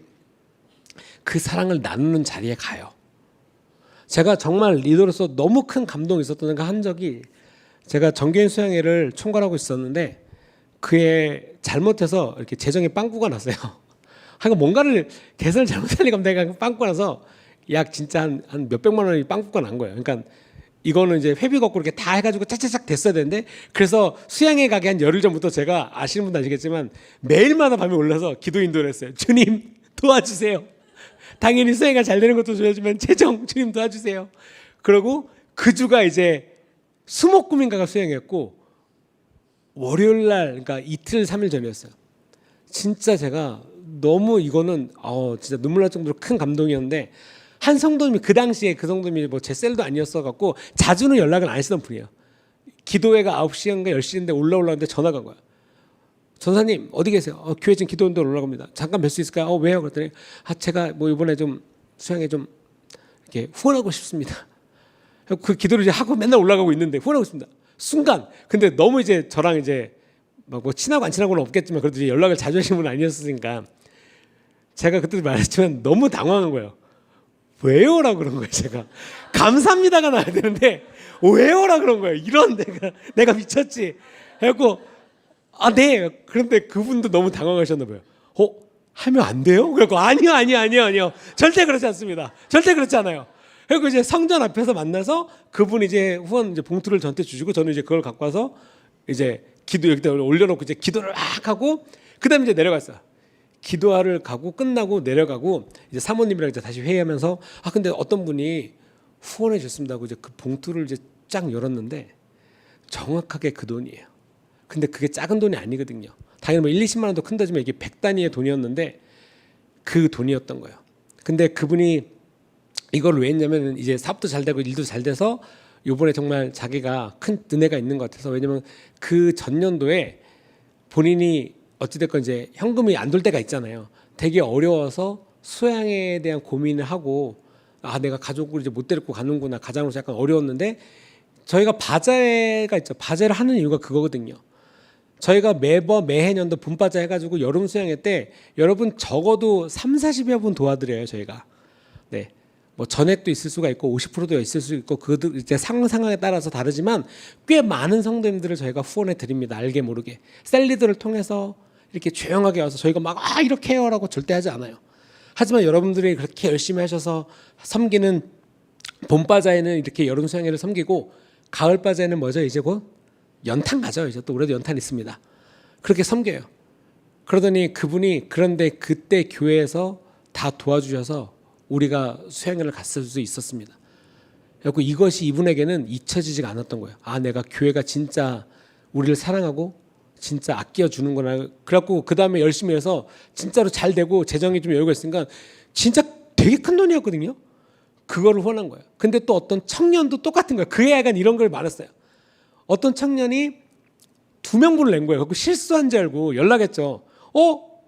그 사랑을 나누는 자리에 가요. 제가 정말 리더로서 너무 큰 감동이 있었던 한 적이 제가 정교인 수양회를 총괄하고 있었는데 그에 잘못해서 이렇게 재정에 빵꾸가 났어요. 하여간 뭔가를 계산을 잘못하니까 내가 빵꾸가 나서 약 진짜 한 몇백만 원이 빵꾸가 난 거예요. 그러니까 이거는 이제 회비 걷고 이렇게 다 해가지고 짜짜짝 됐어야 되는데 그래서 수양회 가기 한 열흘 전부터 제가 아시는 분도 아시겠지만 매일마다 밤에 올라서 기도 인도를 했어요. 주님 도와주세요. 당연히 수양회가 잘 되는 것도 좋아지만 재정 주님 도와주세요. 그리고 그 주가 이제 수목금인가가 수양회였고 월요일 날 그러니까 이틀 3일 전이었어요. 진짜 제가 너무 이거는 진짜 눈물 날 정도로 큰 감동이었는데 한 성도님이 그 당시에 그 성도님이 뭐 제 셀도 아니었어 갖고 자주는 연락을 안 했던 분이에요. 기도회가 9시인가 10시인데 올라오는데 전화가 온 거야. 전사님 어디 계세요? 교회 지금 기도운동 올라갑니다. 잠깐 뵐 수 있을까요? 왜요? 그랬더니 제가 뭐 이번에 좀 수양에 좀 이렇게 후원하고 싶습니다. 그 기도를 이제 하고 맨날 올라가고 있는데 후원하고 있습니다. 순간 근데 너무 이제 저랑 이제 막 뭐 친하고 안 친하고는 없겠지만 그래도 이제 연락을 자주 하시는 분은 아니었으니까 제가 그때도 말했지만 너무 당황한 거예요. 왜요라고 그런 거예요. 제가 감사합니다가 나야 되는데 왜요라 그런 거예요. 이런 내가 미쳤지. 해갖고 네. 그런데 그분도 너무 당황하셨나 봐요. 하면 안 돼요? 그래갖고 아니요. 절대 그렇지 않습니다. 절대 그렇지 않아요. 그리고 이제 성전 앞에서 만나서 그분이 이제 후원 이제 봉투를 저한테 주시고 저는 이제 그걸 갖고 와서 이제 기도 여기다 올려놓고 이제 기도를 막 하고 그다음에 이제 내려갔어요. 기도하러 가고 끝나고 내려가고 이제 사모님이랑 이제 다시 회의하면서 근데 어떤 분이 후원해 줬습니다 하고 이제 그 봉투를 이제 쫙 열었는데 정확하게 그 돈이에요. 근데 그게 작은 돈이 아니거든요. 당연히 뭐 1, 20만 원도 큰 돈이지만 이게 100단위의 돈이었는데 그 돈이었던 거예요. 근데 그분이 이걸 왜 했냐면 이제 사업도 잘 되고 일도 잘 돼서 요번에 정말 자기가 큰 은혜가 있는 것 같아서 왜냐면 그 전년도에 본인이 어찌됐건 이제 현금이 안 돌 때가 있잖아요. 되게 어려워서 수양에 대한 고민을 하고 내가 가족을 이제 못 데리고 가는구나 가장으로서 약간 어려웠는데 저희가 바자회가 있죠. 바자회를 하는 이유가 그거거든요. 저희가 매해년도 봄바자 해가지고 여름 수양회 때 여러분 적어도 30-40여 분 도와드려요 저희가. 네. 뭐 전액도 있을 수가 있고 50%도 있을 수 있고 그들 이제 상황에 따라서 다르지만 꽤 많은 성도님들을 저희가 후원해 드립니다. 알게 모르게 셀리들을 통해서 이렇게 조용하게 와서 저희가 막 이렇게 해요라고 절대 하지 않아요. 하지만 여러분들이 그렇게 열심히 하셔서 섬기는 봄바자에는 이렇게 여름 수양회를 섬기고 가을바자에는 뭐죠? 이제 곧 연탄 가죠. 이제 또 올해도 연탄 있습니다. 그렇게 섬겨요. 그러더니 그분이 그런데 그때 교회에서 다 도와주셔서 우리가 수양회를 갔을 수 있었습니다. 그래서 이것이 이분에게는 잊혀지지가 않았던 거예요. 내가 교회가 진짜 우리를 사랑하고 진짜 아껴주는구나. 그래갖고 그 다음에 열심히 해서 진짜로 잘 되고 재정이 좀 여유가 있으니까 진짜 되게 큰 돈이었거든요. 그거를 후원한 거예요. 근데 또 어떤 청년도 똑같은 거예요. 그의 약간 이런 걸 말했어요. 어떤 청년이 2명분을 낸 거예요. 그래서 실수한 줄 알고 연락했죠.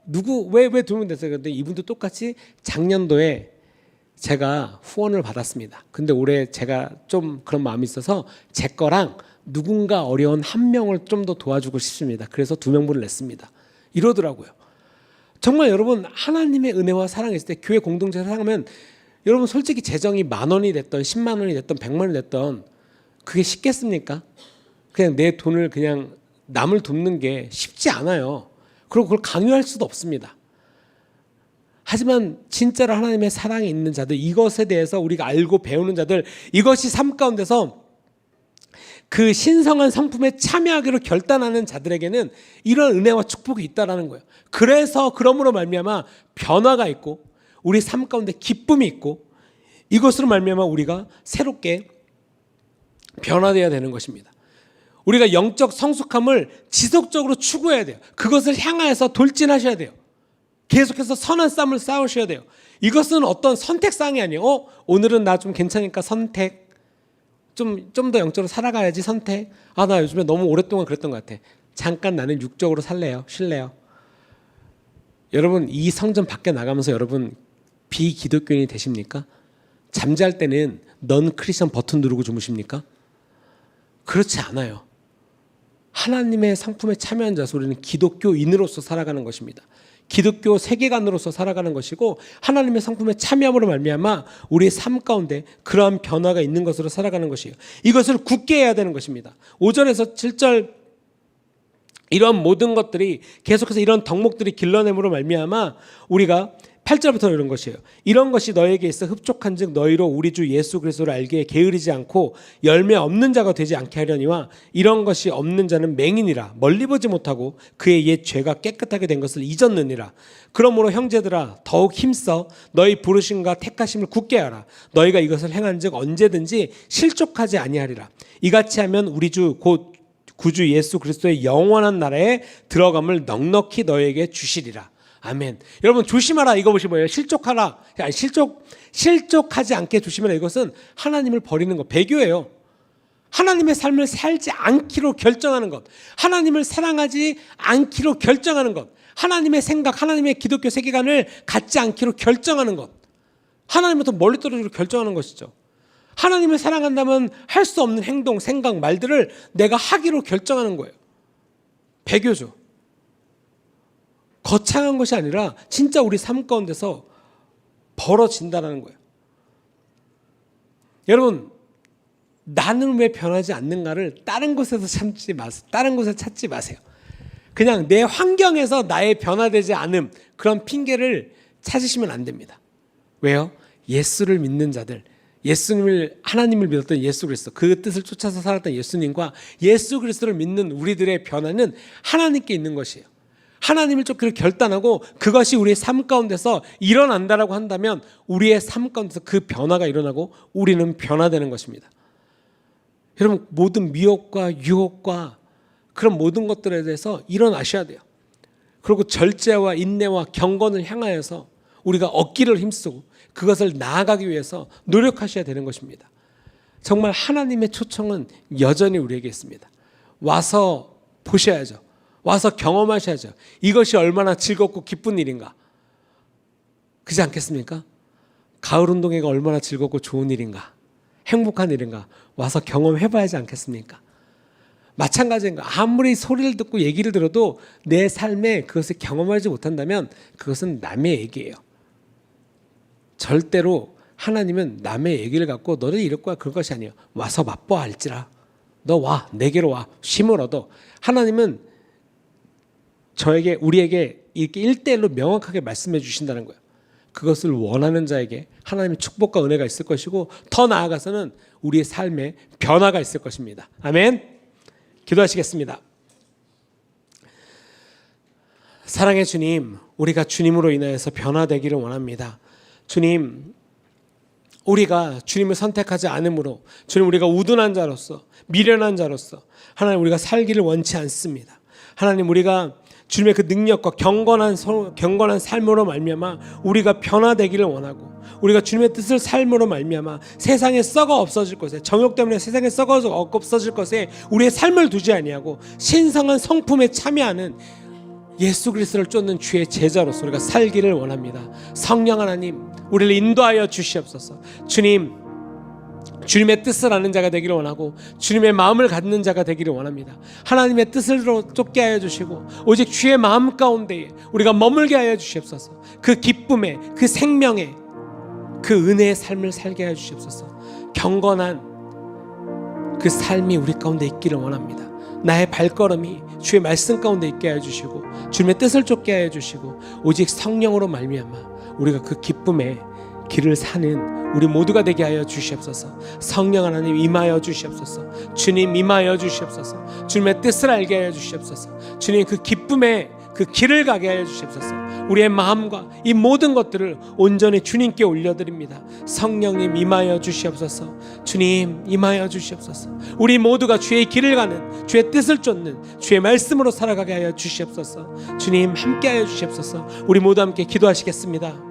누구 왜 2명 됐어요? 근데 이분도 똑같이 작년도에 제가 후원을 받았습니다. 근데 올해 제가 좀 그런 마음이 있어서 제 거랑 누군가 어려운 1명을 좀 더 도와주고 싶습니다. 그래서 2명분을 냈습니다. 이러더라고요. 정말 여러분 하나님의 은혜와 사랑이 있을 때 교회 공동체를 사랑하면 여러분 솔직히 재정이 10,000원이 됐던 10만 원이 됐던 100만 원이 됐던 그게 쉽겠습니까? 그냥 내 돈을 그냥 남을 돕는 게 쉽지 않아요. 그리고 그걸 강요할 수도 없습니다. 하지만 진짜로 하나님의 사랑이 있는 자들, 이것에 대해서 우리가 알고 배우는 자들, 이것이 삶 가운데서 그 신성한 성품에 참여하기로 결단하는 자들에게는 이런 은혜와 축복이 있다라는 거예요. 그래서 그러므로 말미암아 변화가 있고 우리 삶 가운데 기쁨이 있고 이것으로 말미암아 우리가 새롭게 변화되어야 되는 것입니다. 우리가 영적 성숙함을 지속적으로 추구해야 돼요. 그것을 향하여서 돌진하셔야 돼요. 계속해서 선한 싸움을 싸우셔야 돼요. 이것은 어떤 선택사항이 아니에요. 오늘은 나 좀 괜찮으니까 선택. 좀 더 영적으로 살아가야지 선택. 나 요즘에 너무 오랫동안 그랬던 것 같아. 잠깐 나는 육적으로 살래요. 쉴래요. 여러분 이 성전 밖에 나가면서 여러분 비기독교인이 되십니까? 잠잘 때는 넌 크리스천 버튼 누르고 주무십니까? 그렇지 않아요. 하나님의 상품에 참여한 자서 우리는 기독교인으로서 살아가는 것입니다. 기독교 세계관으로서 살아가는 것이고 하나님의 상품에 참여함으로 말미암아 우리의 삶 가운데 그러한 변화가 있는 것으로 살아가는 것이에요. 이것을 굳게 해야 되는 것입니다. 5절에서 7절 이런 모든 것들이 계속해서 이런 덕목들이 길러냄으로 말미암아 우리가 8절부터 이런 것이에요. 이런 것이 너에게 있어 흡족한즉 너희로 우리 주 예수 그리스도를 알기에 게으르지 않고 열매 없는 자가 되지 않게 하려니와 이런 것이 없는 자는 맹인이라 멀리 보지 못하고 그의 옛 죄가 깨끗하게 된 것을 잊었느니라. 그러므로 형제들아 더욱 힘써 너희 부르심과 택하심을 굳게 하라. 너희가 이것을 행한즉 언제든지 실족하지 아니하리라. 이같이 하면 우리 주 곧 구주 예수 그리스도의 영원한 나라에 들어감을 넉넉히 너에게 주시리라. 아멘. 여러분 조심하라 이거 보시 뭐예요? 실족하라. 아니, 실족하지 않게 조심하라. 이것은 하나님을 버리는 것, 배교예요. 하나님의 삶을 살지 않기로 결정하는 것, 하나님을 사랑하지 않기로 결정하는 것, 하나님의 생각, 하나님의 기독교 세계관을 갖지 않기로 결정하는 것, 하나님부터 멀리 떨어지기로 결정하는 것이죠. 하나님을 사랑한다면 할 수 없는 행동, 생각, 말들을 내가 하기로 결정하는 거예요. 배교죠. 거창한 것이 아니라 진짜 우리 삶 가운데서 벌어진다는 거예요. 여러분 나는 왜 변하지 않는가를 다른 곳에서 찾지 마세요. 다른 곳에 찾지 마세요. 그냥 내 환경에서 나의 변화되지 않음 그런 핑계를 찾으시면 안 됩니다. 왜요? 예수를 믿는 자들, 예수님을, 하나님을 믿었던 예수 그리스도, 그 뜻을 쫓아서 살았던 예수님과 예수 그리스도를 믿는 우리들의 변화는 하나님께 있는 것이에요. 하나님을 쫓기를 결단하고 그것이 우리의 삶 가운데서 일어난다라고 한다면 우리의 삶 가운데서 그 변화가 일어나고 우리는 변화되는 것입니다. 여러분, 모든 미혹과 유혹과 그런 모든 것들에 대해서 일어나셔야 돼요. 그리고 절제와 인내와 경건을 향하여서 우리가 얻기를 힘쓰고 그것을 나아가기 위해서 노력하셔야 되는 것입니다. 정말 하나님의 초청은 여전히 우리에게 있습니다. 와서 보셔야죠. 와서 경험하셔야죠. 이것이 얼마나 즐겁고 기쁜 일인가. 그렇지 않겠습니까? 가을 운동회가 얼마나 즐겁고 좋은 일인가. 행복한 일인가. 와서 경험해봐야 하지 않겠습니까? 마찬가지인 거. 아무리 소리를 듣고 얘기를 들어도 내 삶에 그것을 경험하지 못한다면 그것은 남의 얘기예요. 절대로 하나님은 남의 얘기를 갖고 너는 이럴 거야 그럴 것이 아니에요. 와서 맛보아 알지라. 너 와, 내게로 와. 쉼을 얻어. 하나님은 저에게, 우리에게 이렇게 1대1로 명확하게 말씀해 주신다는 거예요. 그것을 원하는 자에게 하나님의 축복과 은혜가 있을 것이고 더 나아가서는 우리의 삶에 변화가 있을 것입니다. 아멘. 기도하시겠습니다. 사랑의 주님, 우리가 주님으로 인하여서 변화되기를 원합니다. 주님, 우리가 주님을 선택하지 않으므로 주님, 우리가 우둔한 자로서, 미련한 자로서 하나님, 우리가 살기를 원치 않습니다. 하나님, 우리가 주님의 그 능력과 경건한 삶으로 말미암아 우리가 변화되기를 원하고 우리가 주님의 뜻을 삶으로 말미암아 세상에 썩어 없어질 것에, 정욕 때문에 세상에 썩어 없어질 것에 우리의 삶을 두지 아니하고 신성한 성품에 참여하는 예수 그리스도를 쫓는 주의 제자로서 우리가 살기를 원합니다. 성령 하나님, 우리를 인도하여 주시옵소서. 주님, 주님의 뜻을 아는 자가 되기를 원하고 주님의 마음을 갖는 자가 되기를 원합니다. 하나님의 뜻으로 쫓게 하여 주시고 오직 주의 마음 가운데에 우리가 머물게 하여 주시옵소서. 그 기쁨에, 그 생명에, 그 은혜의 삶을 살게 하여 주시옵소서. 경건한 그 삶이 우리 가운데 있기를 원합니다. 나의 발걸음이 주의 말씀 가운데 있게 하여 주시고 주님의 뜻을 쫓게 하여 주시고 오직 성령으로 말미암아 우리가 그 기쁨의 길을 사는 우리 모두가 되게 하여 주시옵소서. 성령 하나님 임하여 주시옵소서. 주님 임하여 주시옵소서. 주님의 뜻을 알게 하여 주시옵소서. 주님, 그 기쁨의 그 길을 가게 하여 주시옵소서. 우리의 마음과 이 모든 것들을 온전히 주님께 올려드립니다. 성령님 임하여 주시옵소서. 주님 임하여 주시옵소서. 우리 모두가 주의 길을 가는, 주의 뜻을 쫓는 주의 말씀으로 살아가게 하여 주시옵소서. 주님 함께 하여 주시옵소서. 우리 모두 함께 기도하시겠습니다.